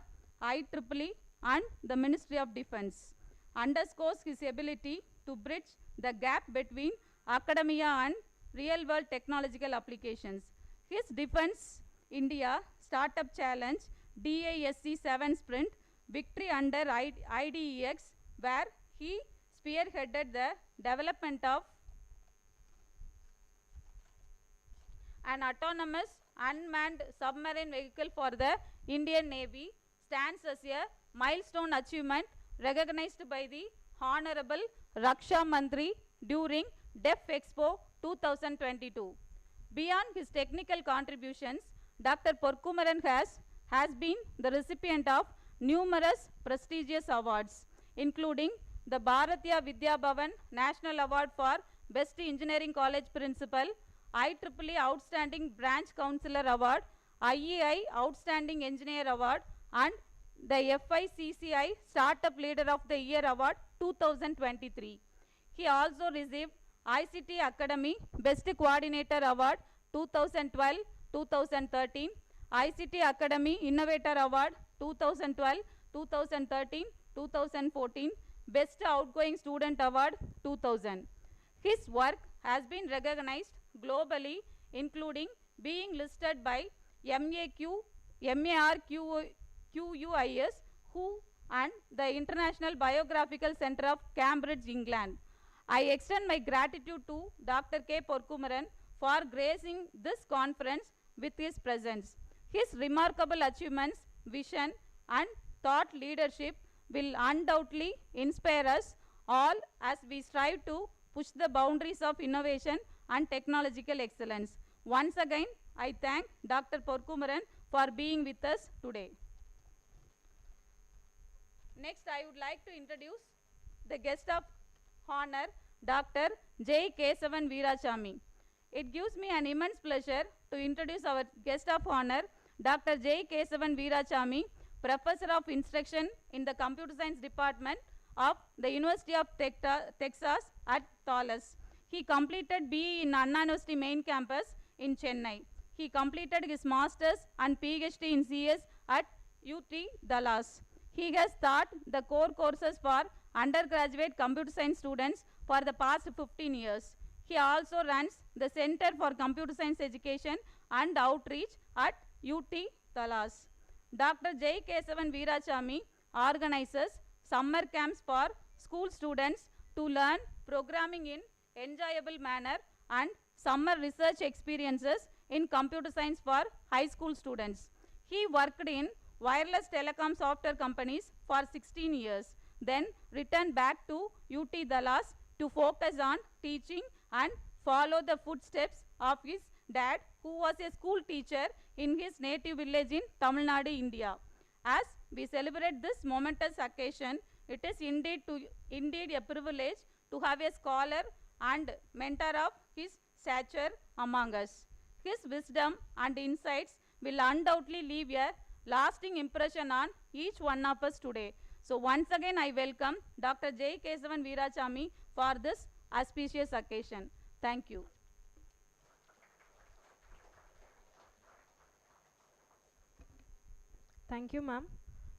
IEEE, and the Ministry of Defense, underscores his ability to bridge the gap between academia and real-world technological applications. His Defense India Startup Challenge DASC 7 Sprint victory under IDEX, where he spearheaded the development of an autonomous unmanned submarine vehicle for the Indian Navy, stands as a milestone achievement recognized by the Honorable Raksha Mantri during DEF Expo 2022. Beyond his technical contributions, Dr. Porkumaran has been the recipient of numerous prestigious awards, including the Bharatiya Vidya Bhavan National Award for Best Engineering College Principal, IEEE Outstanding Branch Counselor Award, IEI Outstanding Engineer Award, and the FICCI Startup Leader of the Year Award 2023. He also received ICT Academy Best Coordinator Award 2012-2013, ICT Academy Innovator Award 2012, 2013, 2014, Best Outgoing Student Award 2000. His work has been recognized globally, including being listed by MARQUIS, WHO, and the International Biographical Center of Cambridge, England. I extend my gratitude to Dr. K. Porkumaran for gracing this conference with his presence. His remarkable achievements, vision, and thought leadership will undoubtedly inspire us all as we strive to push the boundaries of innovation and technological excellence. Once again, I thank Dr. Porkumaran for being with us today. Next, I would like to introduce the guest of honor, Dr. J. Kesavan Veerasamy. It gives me an immense pleasure to introduce our guest of honor, Dr. J. Kesavan Veerasamy, Professor of Instruction in the Computer Science Department of the University of Texas at Dallas. He completed BE in Anna University main campus in Chennai. He completed his Masters and PhD in CS at UT Dallas. He has taught the core courses for undergraduate computer science students for the past 15 years. He also runs the Center for Computer Science Education and Outreach at UT Dallas. Dr. J. Kesavan Veerasamy organizes summer camps for school students to learn programming in enjoyable manner and summer research experiences in computer science for high school students. He worked in wireless telecom software companies for 16 years, then returned back to UT Dallas to focus on teaching and follow the footsteps of his dad, who was a school teacher in his native village in Tamil Nadu, India. As we celebrate this momentous occasion, it is indeed a privilege to have a scholar and mentor of his stature among us. his wisdom and insights will undoubtedly leave a lasting impression on each one of us today. So once again, I welcome Dr. J. Kesavan Veerasamy for this auspicious occasion. Thank you. Thank you, ma'am.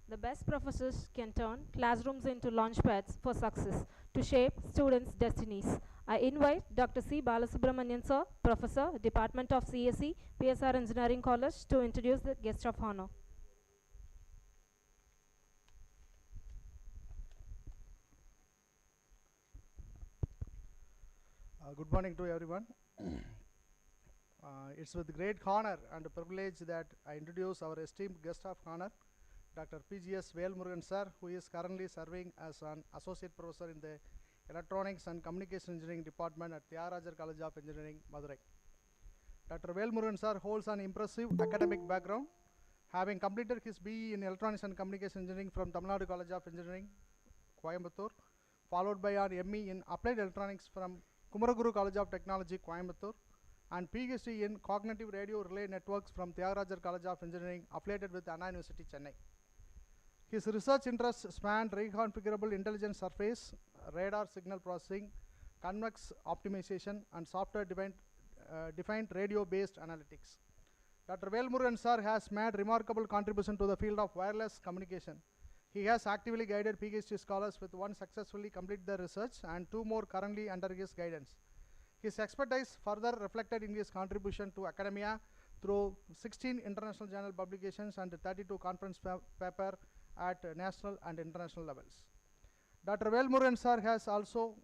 The best professors can turn classrooms into launchpads for success to shape students' destinies. I invite Dr. C. Balasubramanian sir, Professor, Department of CSE, P.S.R. Engineering College, to introduce the guest of honor. Good morning to everyone. It's with great honor and privilege that I introduce our esteemed guest of honor, Dr. P.G.S. Velmurugan sir, who is currently serving as an associate professor in the Electronics and Communication Engineering Department at Tyagarajar College of Engineering, Madurai. Dr. Velmurugan sir holds an impressive academic background, having completed his BE in Electronics and Communication Engineering from Tamil Nadu College of Engineering, Coimbatore, followed by an ME in Applied Electronics from Kumaraguru College of Technology, Coimbatore, and PhD in Cognitive Radio Relay Networks from Tyagarajar College of Engineering, affiliated with Anna University, Chennai. His research interests span reconfigurable intelligent surface, radar signal processing, convex optimization, and software-defined radio-based analytics. Dr. Velmurugan sir has made remarkable contribution to the field of wireless communication. He has actively guided PhD scholars, with one successfully completed their research and two more currently under his guidance. His expertise further reflected in his contribution to academia through 16 international journal publications and 32 conference papers at national and international levels. Dr. Velmurugan sir has also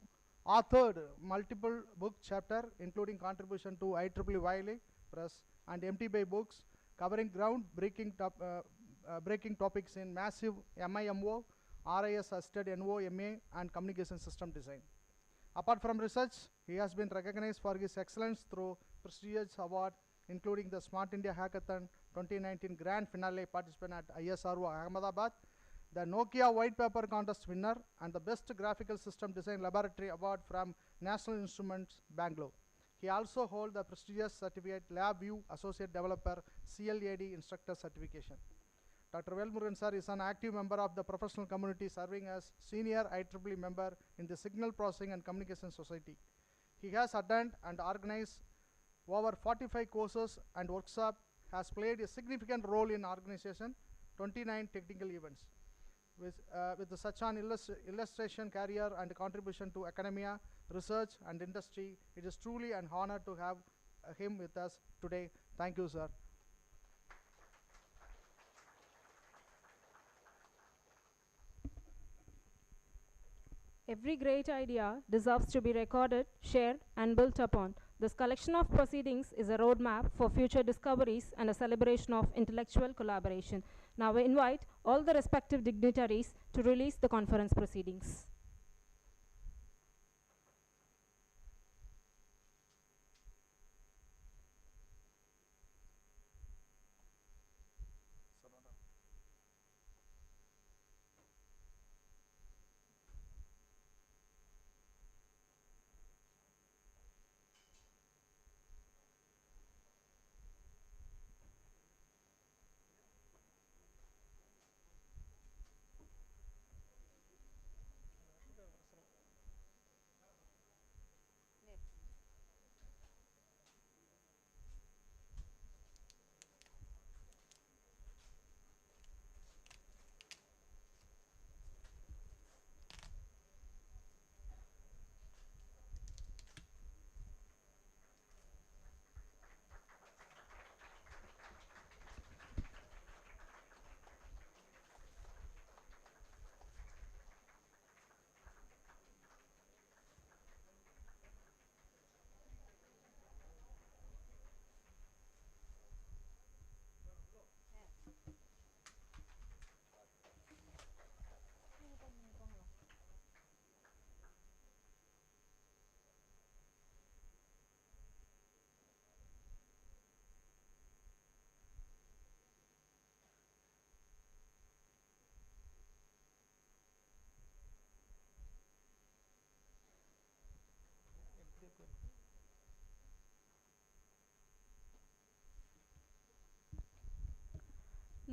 authored multiple book chapters, including contribution to IEEE Press and MTBI books, covering groundbreaking breaking topics in massive MIMO, RIS assisted NOMA, and communication system design. Apart from research, he has been recognized for his excellence through prestigious awards, including the Smart India Hackathon 2019 Grand Finale participant at ISRO Ahmedabad, the Nokia White Paper Contest winner, and the Best Graphical System Design Laboratory Award from National Instruments, Bangalore. He also holds the prestigious certificate LabVIEW Associate Developer CLAD Instructor Certification. Dr. Velmurugan sir is an active member of the professional community, serving as Senior IEEE member in the Signal Processing and Communication Society. He has attended and organized over 45 courses and workshops, has played a significant role in organization 29 technical events. With such an illustration career and contribution to academia, research, and industry, it is truly an honor to have him with us today. Thank you, sir. Every great idea deserves to be recorded, shared, and built upon. This collection of proceedings is a roadmap for future discoveries and a celebration of intellectual collaboration. Now I invite all the respective dignitaries to release the conference proceedings.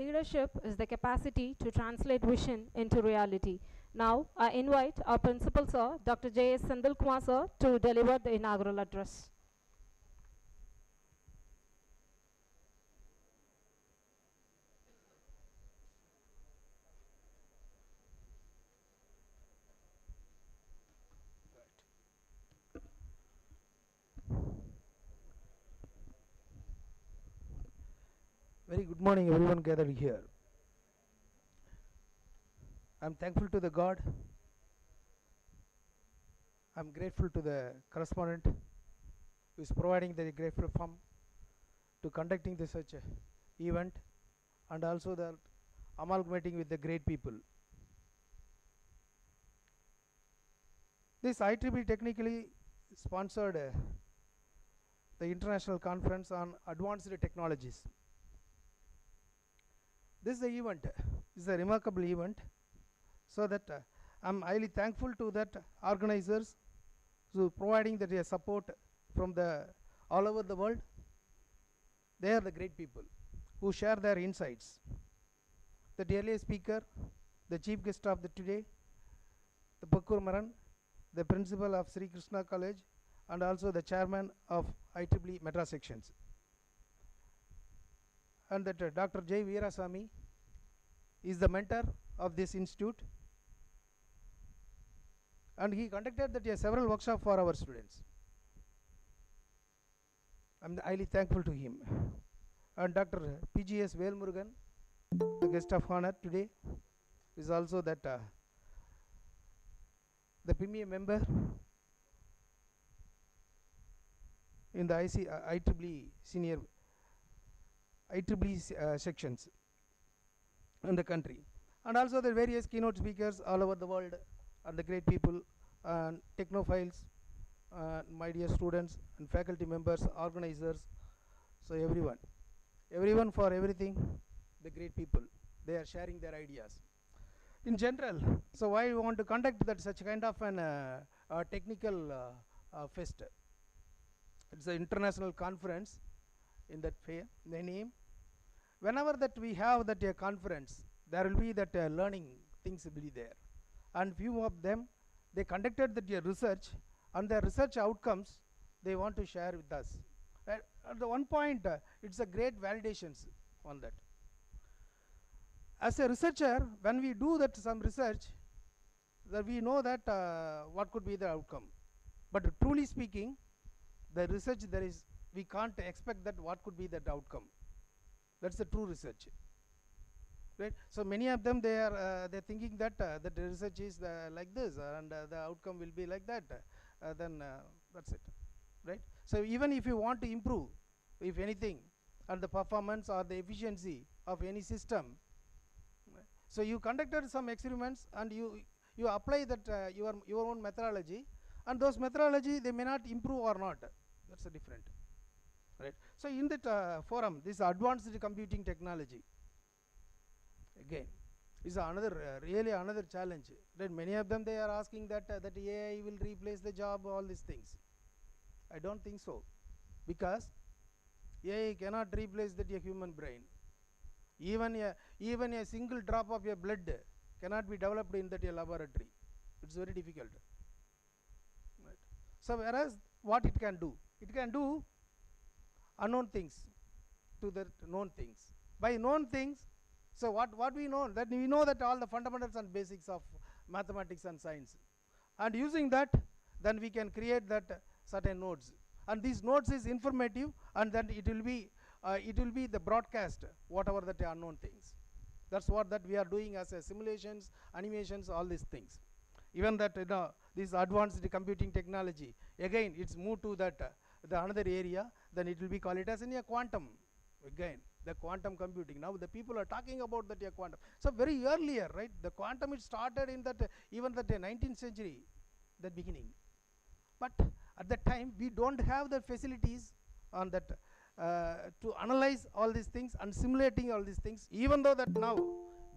Leadership is the capacity to translate vision into reality. Now, I invite our principal sir, Dr. J.S. Sandalkumar sir, to deliver the inaugural address. Very good morning, everyone gathered here. I'm thankful to the God. I'm grateful to the correspondent who is providing the great platform to conducting this such event, and also the amalgamating with the great people. This IEEE technically sponsored the International Conference on Advanced Technologies. This is the event. This is a remarkable event, so that I'm highly thankful to that organizers who providing that support from the all over the world. They are the great people who share their insights. The earlier speaker, the chief guest of the today, the Porkumaran, the principal of Sri Krishna College, and also the chairman of IEEE Madras sections. And that Dr. J. Veerasamy is the mentor of this institute, and he conducted that several workshops for our students. I'm highly thankful to him. And Dr. P.S. Velmurugan, the guest of honor today, is also that the premier member in the IEEE senior IEEE sections in the country, and also the various keynote speakers all over the world, and the great people and technophiles, my dear students and faculty members, organizers. So everyone for everything, the great people, they are sharing their ideas in general. So why we want to conduct that such kind of an technical fest? It's an international conference in that fair, the name. Whenever that we have that conference, there will be that learning things will be there, and few of them, they conducted that research, and their research outcomes they want to share with us. At the one point, it's a great validations on that. As a researcher, when we do that some research, that we know that what could be the outcome. But truly speaking, the research we can't expect that what could be that outcome. That's the true research, right? So many of them, they're thinking that that the research is like this, and the outcome will be like that. Then that's it, right? So even if you want to improve, if anything, and the performance or the efficiency of any system, so you conducted some experiments and you apply that your own methodology, and those methodology, they may not improve or not. That's a different, right? So in that forum, this advanced computing technology, again, is another really another challenge. That many of them, they are asking that that AI will replace the job, all these things. I don't think so, because AI cannot replace that human brain. Even a single drop of your blood cannot be developed in that laboratory. It's very difficult, right? So whereas what it can do unknown things to the known things. By known things, so what we know, that we know that all the fundamentals and basics of mathematics and science, and using that, then we can create that certain nodes, and these nodes is informative, and then it will be the broadcast whatever that unknown things. That's what that we are doing as simulations, animations, all these things. Even that this advanced computing technology, again it's moved to that the another area, then it will be called it as in a quantum. Again, the quantum computing. Now the people are talking about that quantum. So very earlier, right? The quantum, it started in that even that 19th century, the beginning. But at that time, we don't have the facilities on that to analyze all these things and simulating all these things. Even though that now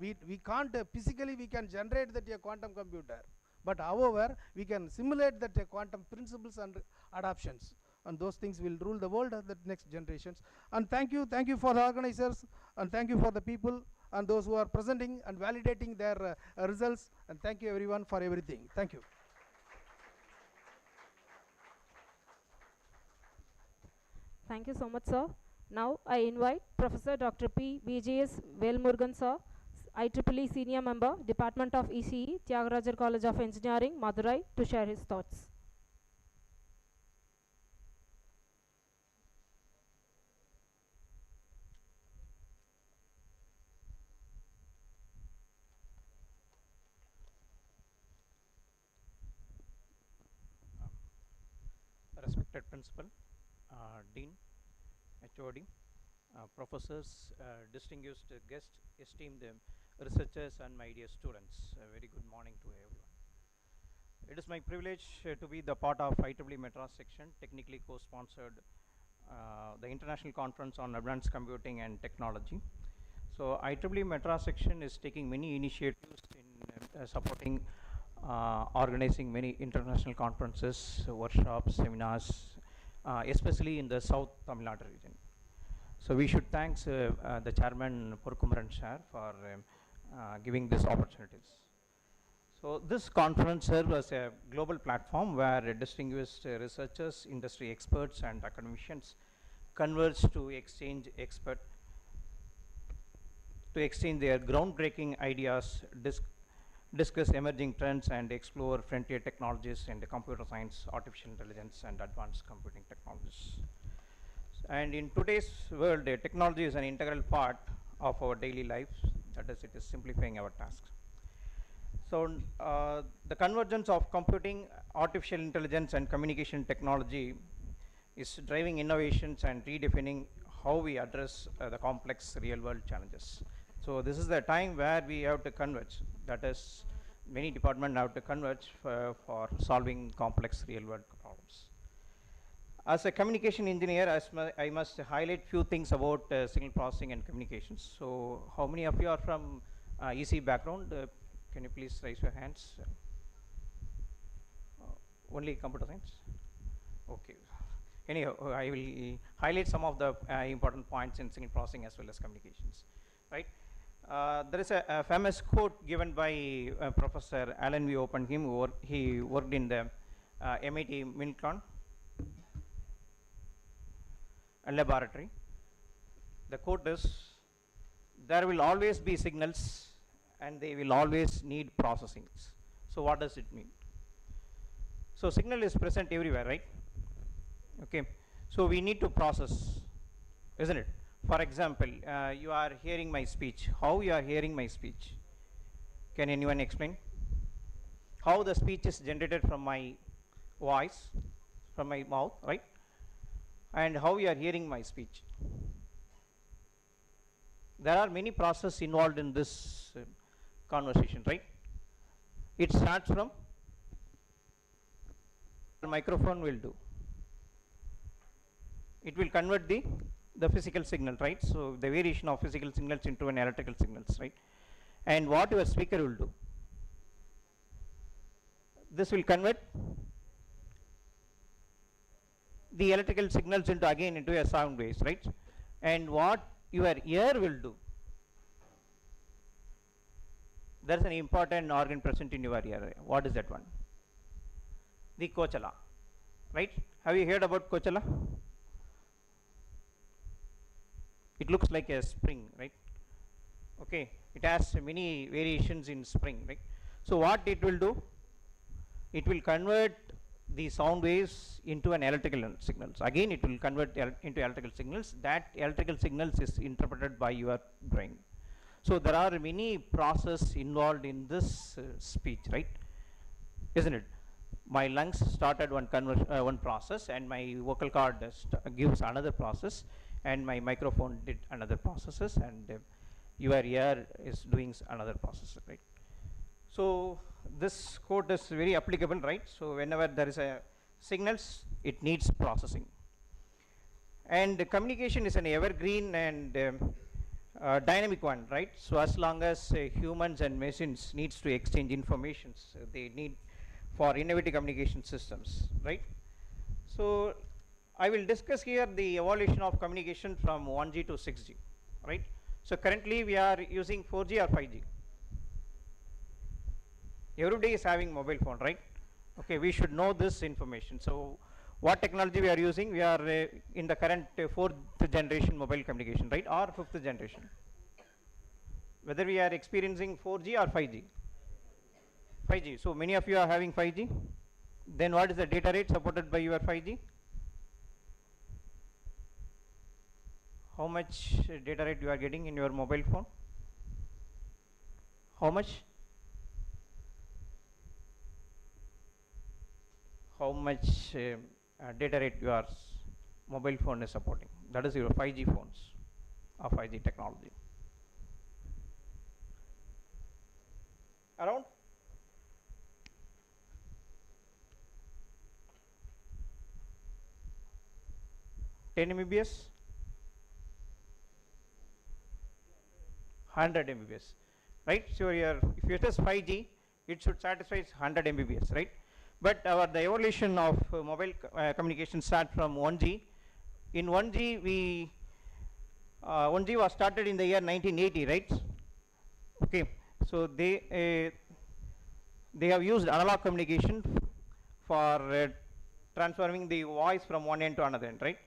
we can't physically we can generate that quantum computer, but however we can simulate that quantum principles and adaptations, and those things will rule the world of the next generations. And thank you for the organizers, and thank you for the people and those who are presenting and validating their results. And thank you everyone for everything. Thank you. Thank you so much, sir. Now I invite Professor Dr. P. VJS Velmurugan, sir, IEEE Senior Member, Department of ECE, Tyagarajar College of Engineering, Madurai, to share his thoughts. Respected Principal, Dean, HOD, professors, distinguished guests, esteemed researchers, and my dear students. A very good morning to everyone. It is my privilege to be the part of IEEE Madras section, technically co-sponsored the International Conference on Advanced Computing and Technology. So IEEE Madras section is taking many initiatives in supporting organizing many international conferences, workshops, seminars, especially in the South Tamil Nadu region. So we should thank the chairman Porkumaran sir for giving these opportunities. So this conference serves as a global platform where distinguished researchers, industry experts, and academicians converge to exchange their groundbreaking ideas, discuss emerging trends, and explore frontier technologies in the computer science, artificial intelligence, and advanced computing technologies. And in today's world, technology is an integral part of our daily lives. That is, it is simplifying our tasks. So the convergence of computing, artificial intelligence, and communication technology is driving innovations and redefining how we address the complex real-world challenges. So this is the time where we have to converge. That is, many departments have to converge for solving complex real-world problems. As a communication engineer, I must highlight few things about signal processing and communications. So how many of you are from EC background? Can you please raise your hands? Only computer science? Okay. Anyhow, I will highlight some of the important points in signal processing as well as communications. Right? There is a famous quote given by Professor Alan V. Oppenheim. He worked in the MIT Milcon laboratory. The quote is, "There will always be signals and they will always need processing." So what does it mean? So signal is present everywhere, right? Okay. So we need to process, isn't it? For example, you are hearing my speech. How you are hearing my speech? Can anyone explain? How the speech is generated from my voice, from my mouth, right? And how you are hearing my speech? There are many processes involved in this conversation, right? It starts from the microphone will do. It will convert the physical signal, right? So the variation of physical signals into an electrical signals, right? And what your speaker will do? This will convert the electrical signals into a sound waves, right? And what your ear will do? There is an important organ present in your ear. What is that one? The cochlea, right? Have you heard about cochlea? It looks like a spring, right? Okay, it has many variations in spring, right? So what it will do? It will convert the sound waves into an electrical signals. Again, it will convert into electrical signals. That electrical signals is interpreted by your brain. So there are many processes involved in this speech, right? Isn't it? My lungs started one process, and my vocal cord gives another process, and my microphone did another processes, and your ear is doing another process, right? So this quote is very applicable, right? So whenever there is a signals, it needs processing. And communication is an evergreen and dynamic one, right? So as long as humans and machines needs to exchange information, they need for innovative communication systems, right? So I will discuss here the evolution of communication from 1G to 6G, right? So currently we are using 4G or 5G. Everybody is having mobile phone, right? Okay, we should know this information. So what technology we are using? We are in the current 4th generation mobile communication, right? Or 5th generation. Whether we are experiencing 4G or 5G. 5G. So many of you are having 5G. Then what is the data rate supported by your 5G? How much data rate you are getting in your mobile phone? How much? How much data rate your mobile phone is supporting? That is your 5G phones or 5G technology. Around 10 Mbps, 100 Mbps, right? So if you test 5G, it should satisfy 100 Mbps, right? But the evolution of mobile communication start from 1G. In 1G, 1G was started in the year 1980, right? Okay, so they have used analog communication for transforming the voice from one end to another end, right?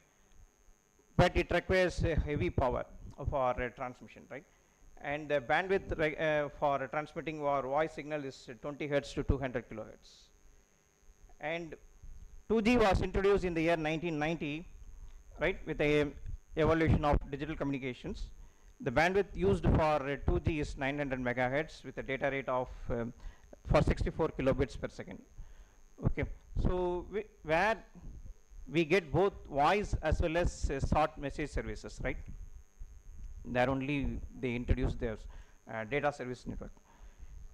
But it requires heavy power for transmission, right? And the bandwidth for transmitting our voice signal is 20 hertz to 200 kilohertz. And 2G was introduced in the year 1990, right, with the evolution of digital communications. The bandwidth used for 2G is 900 megahertz with a data rate of for 64 kilobits per second. Okay, so where we get both voice as well as short message services, right? There only they introduced their data service network.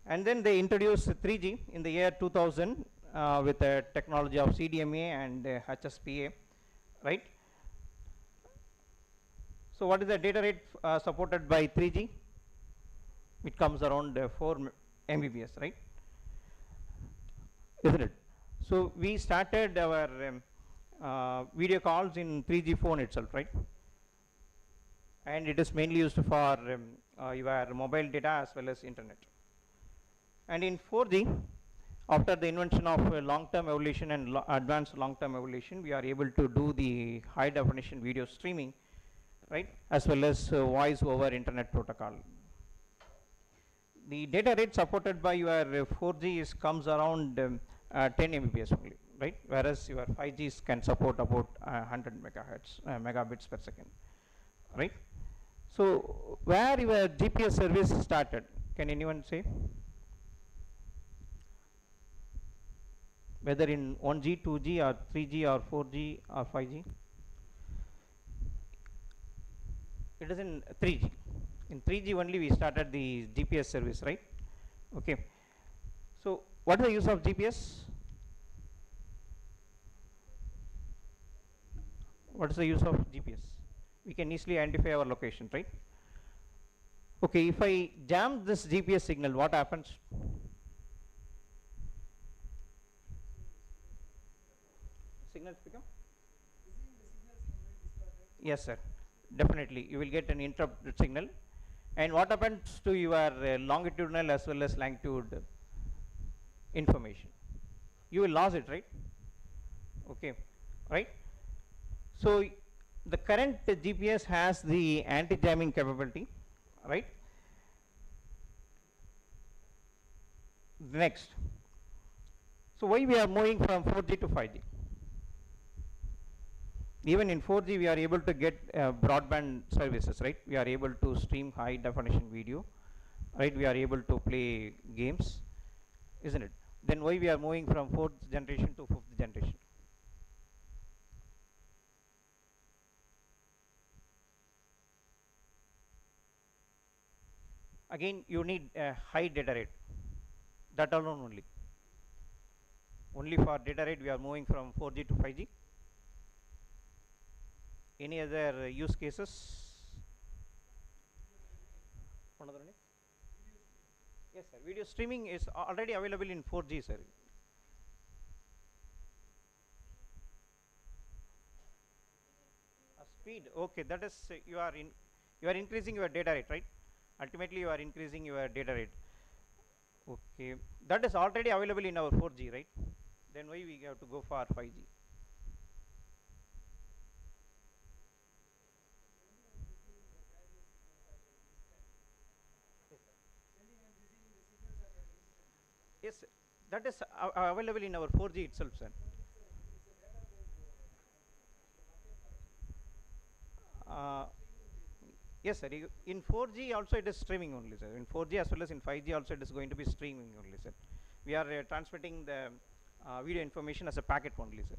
And then they introduced 3G in the year 2000 with the technology of CDMA and HSPA, right? So what is the data rate supported by 3G? It comes around 4 Mbps, right? Isn't it? So we started our video calls in 3G phone itself, right? And it is mainly used for your mobile data as well as internet. And in 4G, after the invention of long-term evolution and advanced long-term evolution, we are able to do the high definition video streaming, right, as well as voice over internet protocol. The data rate supported by your 4G comes around 10 Mbps only, right, whereas your 5Gs can support about 100 megahertz megabits per second, right? So where your GPS service started, can anyone say? Whether in 1G, 2G or 3G or 4G or 5G? It is in 3G. In 3G only we started the GPS service, right? Okay. So what is the use of GPS? What is the use of GPS? We can easily identify our location, right? Okay, if I jam this GPS signal, what happens? Signals become? Yes, sir. Definitely. You will get an interrupted signal. And what happens to your longitudinal as well as latitude information? You will lose it, right? Okay, right? So the current GPS has the anti-jamming capability, right? Next. So why we are moving from 4G to 5G? Even in 4G we are able to get broadband services, right? We are able to stream high definition video, right? We are able to play games, isn't it? Then why we are moving from 4th generation to 5th generation? Again, you need a high data rate. That alone only. Only for data rate we are moving from 4G to 5G. Any other use cases? Yes, sir. Video streaming is already available in 4G, sir. Speed. Okay, that is you are You are increasing your data rate, right? Ultimately, you are increasing your data rate. Okay, that is already available in our 4G, right? Then why we have to go for 5G? Yes, that is available in our 4G itself, sir. Uh, yes, sir. In 4G also it is streaming only, sir. In 4G as well as in 5G also it is going to be streaming only, sir. We are transmitting the video information as a packet only, sir.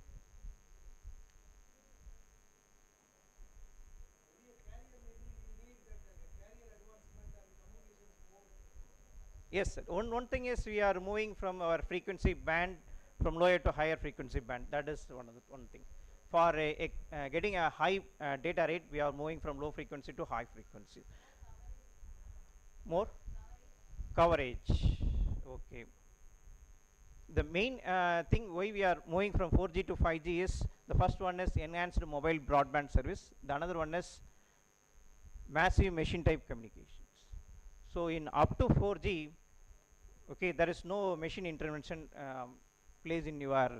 Yes, sir. One thing is we are moving from our frequency band from lower to higher frequency band. That is one thing. For getting a high data rate, we are moving from low frequency to high frequency. More coverage. Okay. The main thing why we are moving from 4G to 5G is the first one is enhanced mobile broadband service. The another one is massive machine type communications. So in up to 4G, okay, there is no machine intervention plays in your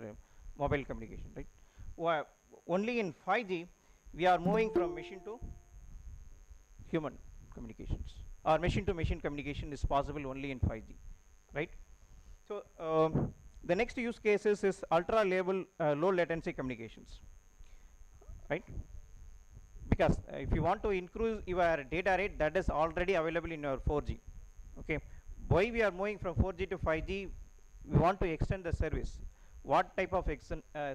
mobile communication, right? Only in 5G, we are moving from machine to human communications, or machine to machine communication is possible only in 5G, right? So the next use cases is ultra low latency communications, right? Because if you want to increase your data rate, that is already available in your 4G. Okay, why we are moving from 4G to 5G? We want to extend the service. What type of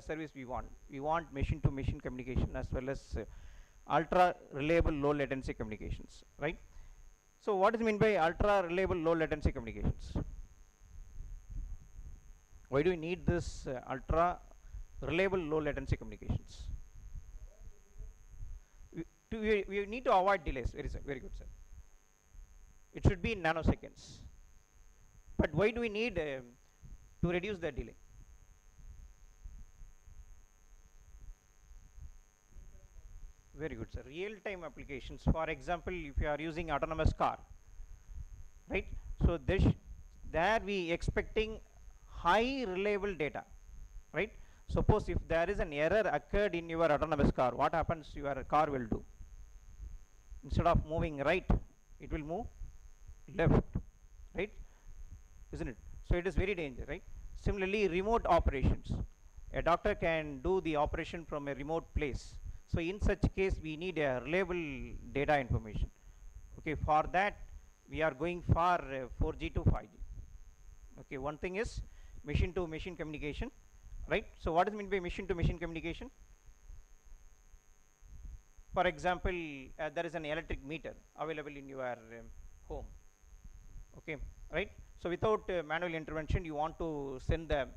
service we want? We want machine to machine communication as well as ultra reliable low latency communications, right? So what is meant by ultra reliable low latency communications? Why do we need this ultra reliable low latency communications? We need to avoid delays. Very good, sir. It should be in nanoseconds. But why do we need to reduce the delay? Very good, sir. Real-time applications. For example, if you are using autonomous car, right? So there we expecting high reliable data, right? Suppose if there is an error occurred in your autonomous car, what happens your car will do? Instead of moving right, it will move left, right? Isn't it? So it is very dangerous, right? Similarly, remote operations. A doctor can do the operation from a remote place. So in such case, we need a reliable data information. Okay, for that, we are going for 4G to 5G. Okay, one thing is machine to machine communication, right? So what is meant by machine to machine communication? For example, there is an electric meter available in your home. Okay, right? So without manual intervention, you want to send the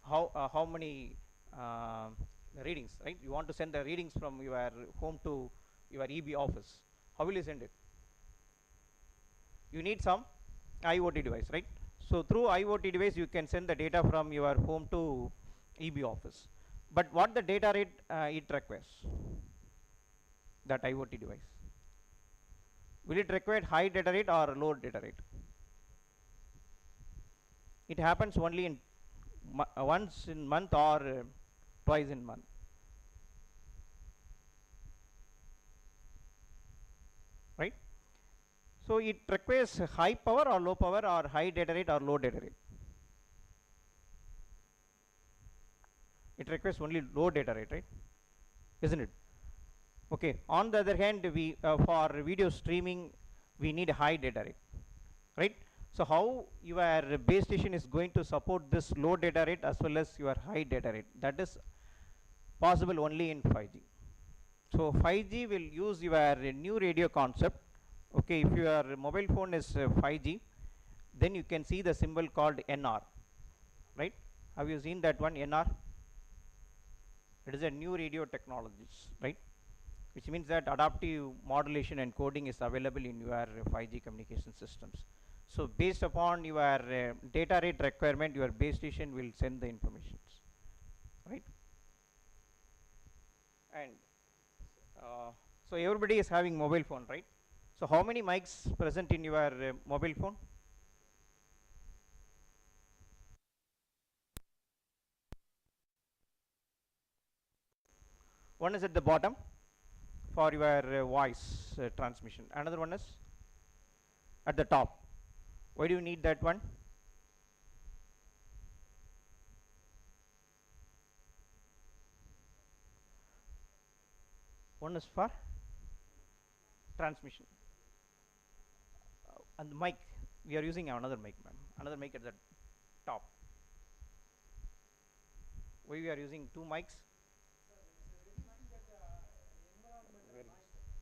how many readings, right? You want to send the readings from your home to your EB office. How will you send it? You need some IoT device, right? So through IoT device, you can send the data from your home to EB office. But what the data rate it requires? That IoT device. Will it require high data rate or low data rate? It happens only in once in month or twice in month. Right? So it requires high power or low power, or high data rate or low data rate. It requires only low data rate, right? Isn't it? Okay. On the other hand, we for video streaming, we need high data rate, right? So how your base station is going to support this low data rate as well as your high data rate? That is possible only in 5G. So 5G will use your new radio concept. Okay, if your mobile phone is 5G, then you can see the symbol called NR, right? Have you seen that one, NR? It is a new radio technologies, right? Which means that adaptive modulation and coding is available in your 5G communication systems. So based upon your data rate requirement, your base station will send the information, right? And so everybody is having mobile phone, right? So how many mics present in your mobile phone? One is at the bottom for your voice transmission. Another one is at the top. Why do you need that one? One is for transmission. And the mic, we are using another mic, ma'am. Another mic at the top. Why we are using two mics?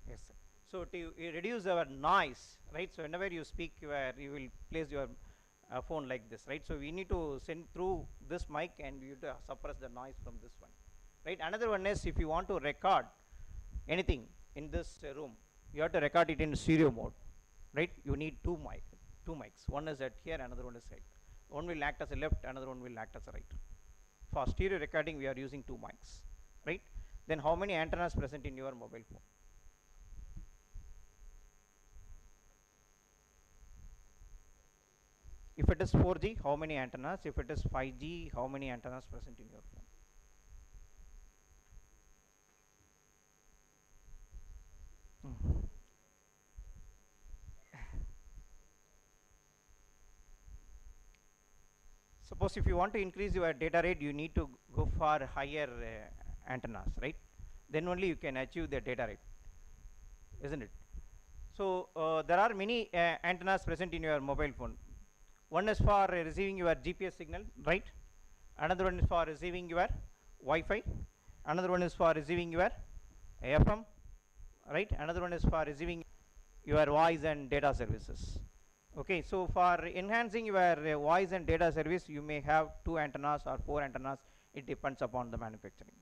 Yes, sir. So to reduce our noise, right? So whenever you speak, you will place your phone like this, right? So we need to send through this mic, and we have to suppress the noise from this one, right? Another one is, if you want to record anything in this room, you have to record it in stereo mode, right? You need two mics. One is at here, another one is right. One will act as a left, another one will act as a right. For stereo recording, we are using two mics, right? Then how many antennas present in your mobile phone? If it is 4G, how many antennas? If it is 5G, how many antennas present in your phone? Suppose if you want to increase your data rate, you need to go for higher antennas, right? Then only you can achieve the data rate, isn't it? So there are many antennas present in your mobile phone. One is for receiving your GPS signal, right? Another one is for receiving your Wi-Fi. Another one is for receiving your FM, right? Another one is for receiving your voice and data services. Okay, so for enhancing your voice and data service, you may have 2 antennas or 4 antennas. It depends upon the manufacturing.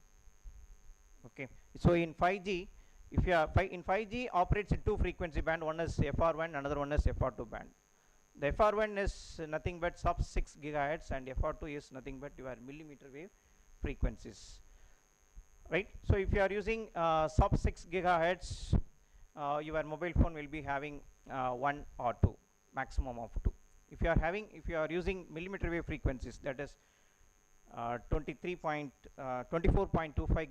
Okay, so in 5G, if you are in 5G operates in 2 frequency band. One is FR1, another one is FR2 band. The FR1 is nothing but sub 6 gigahertz, and FR2 is nothing but your millimeter wave frequencies, right? So if you are using sub 6 gigahertz, your mobile phone will be having 1 or 2, maximum of 2. If you are using millimeter wave frequencies, that is 24.25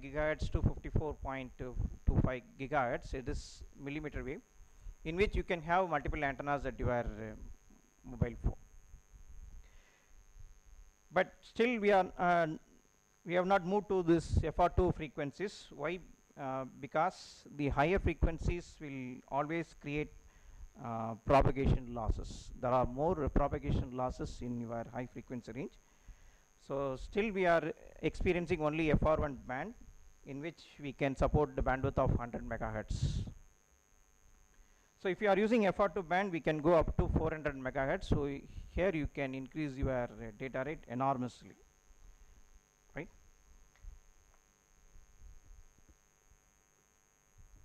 gigahertz to 54.25 gigahertz, it is millimeter wave, in which you can have multiple antennas at your mobile phone. But still we have not moved to this FR2 frequencies. Why? Because the higher frequencies will always create propagation losses. There are more propagation losses in your high frequency range. So still we are experiencing only FR1 band, in which we can support the bandwidth of 100 megahertz. So if you are using FR2 band, we can go up to 400 megahertz. So here you can increase your data rate enormously, right?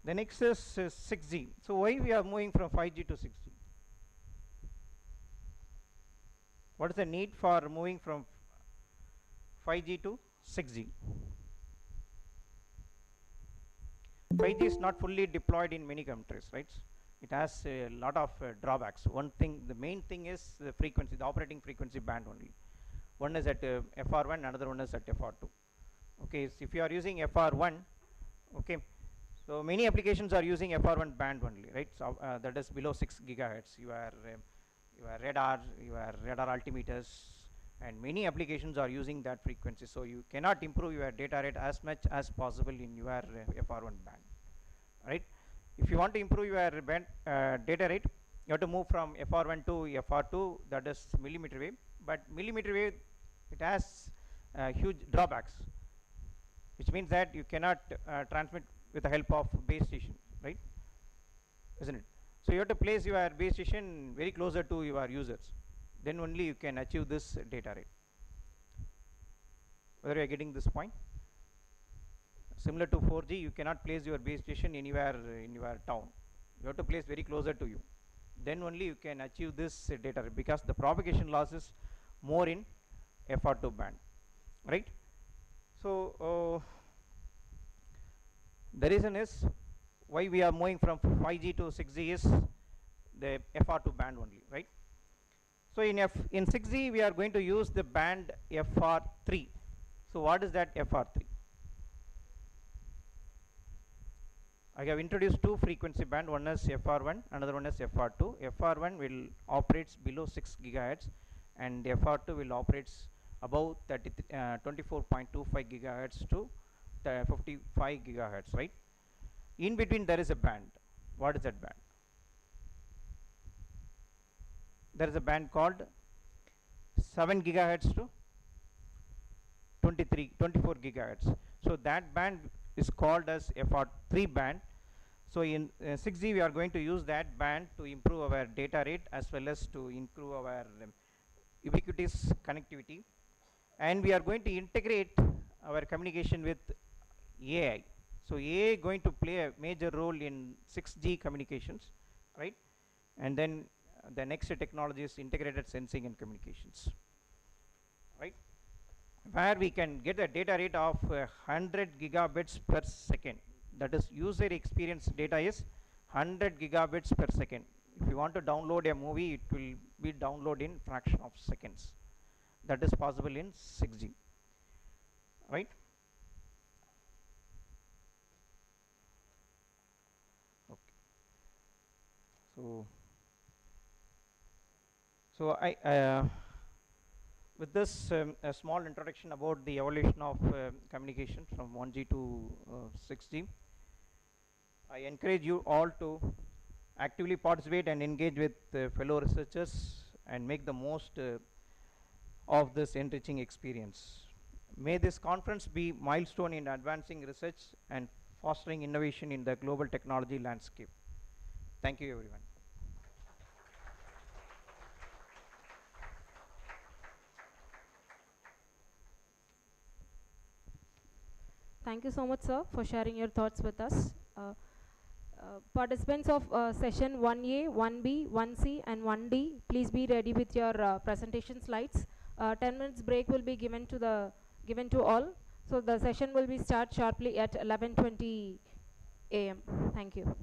The next is 6G. So why we are moving from 5G to 6G? What is the need for moving from 5G to 6G? 5G is not fully deployed in many countries, right? It has a lot of drawbacks. One thing, the main thing is the frequency, the operating frequency band only. One is at FR1, another one is at FR2. Okay, so if you are using FR1, okay, so many applications are using FR1 band only, right? So that is below 6 gigahertz. Your radar, your radar altimeters, and many applications are using that frequency. So you cannot improve your data rate as much as possible in your FR1 band, right? If you want to improve your band data rate, you have to move from FR1 to FR2, that is millimeter wave. But millimeter wave, it has huge drawbacks, which means that you cannot transmit with the help of base station, right? Isn't it? So you have to place your base station very closer to your users. Then only you can achieve this data rate. Whether you are getting this point? Similar to 4G, you cannot place your base station anywhere in your town. You have to place very closer to you. Then only you can achieve this data rate, because the propagation loss is more in FR2 band, right? So the reason is, why we are moving from 5G to 6G is the FR2 band only, right? So in 6G we are going to use the band FR3. So what is that FR3? I have introduced two frequency band, one is FR1, another one is FR2. FR1 will operates below 6 gigahertz and FR2 will operates above 24.25 gigahertz to 55 gigahertz, right? In between there is a band. What is that band? There is a band called 7 gigahertz to 24 gigahertz. So that band is called as FR3 band. So in 6G we are going to use that band to improve our data rate as well as to improve our ubiquitous connectivity, and we are going to integrate our communication with AI. So AI going to play a major role in 6G communications, right? And then the next technology is integrated sensing and communications, right? Where we can get a data rate of 100 gigabits per second. That is, user experience data is 100 gigabits per second. If you want to download a movie, it will be downloaded in fraction of seconds. That is possible in 6G, right? Okay. So I with this a small introduction about the evolution of communication from 1G to 6G, I encourage you all to actively participate and engage with fellow researchers and make the most of this enriching experience. May this conference be milestone in advancing research and fostering innovation in the global technology landscape. Thank you, everyone. Thank you so much, sir, for sharing your thoughts with us. Participants of session 1A, 1B, 1C and 1D, please be ready with your presentation slides. 10 minutes break will be given to all. So the session will be start sharply at 11:20 a.m. Thank you.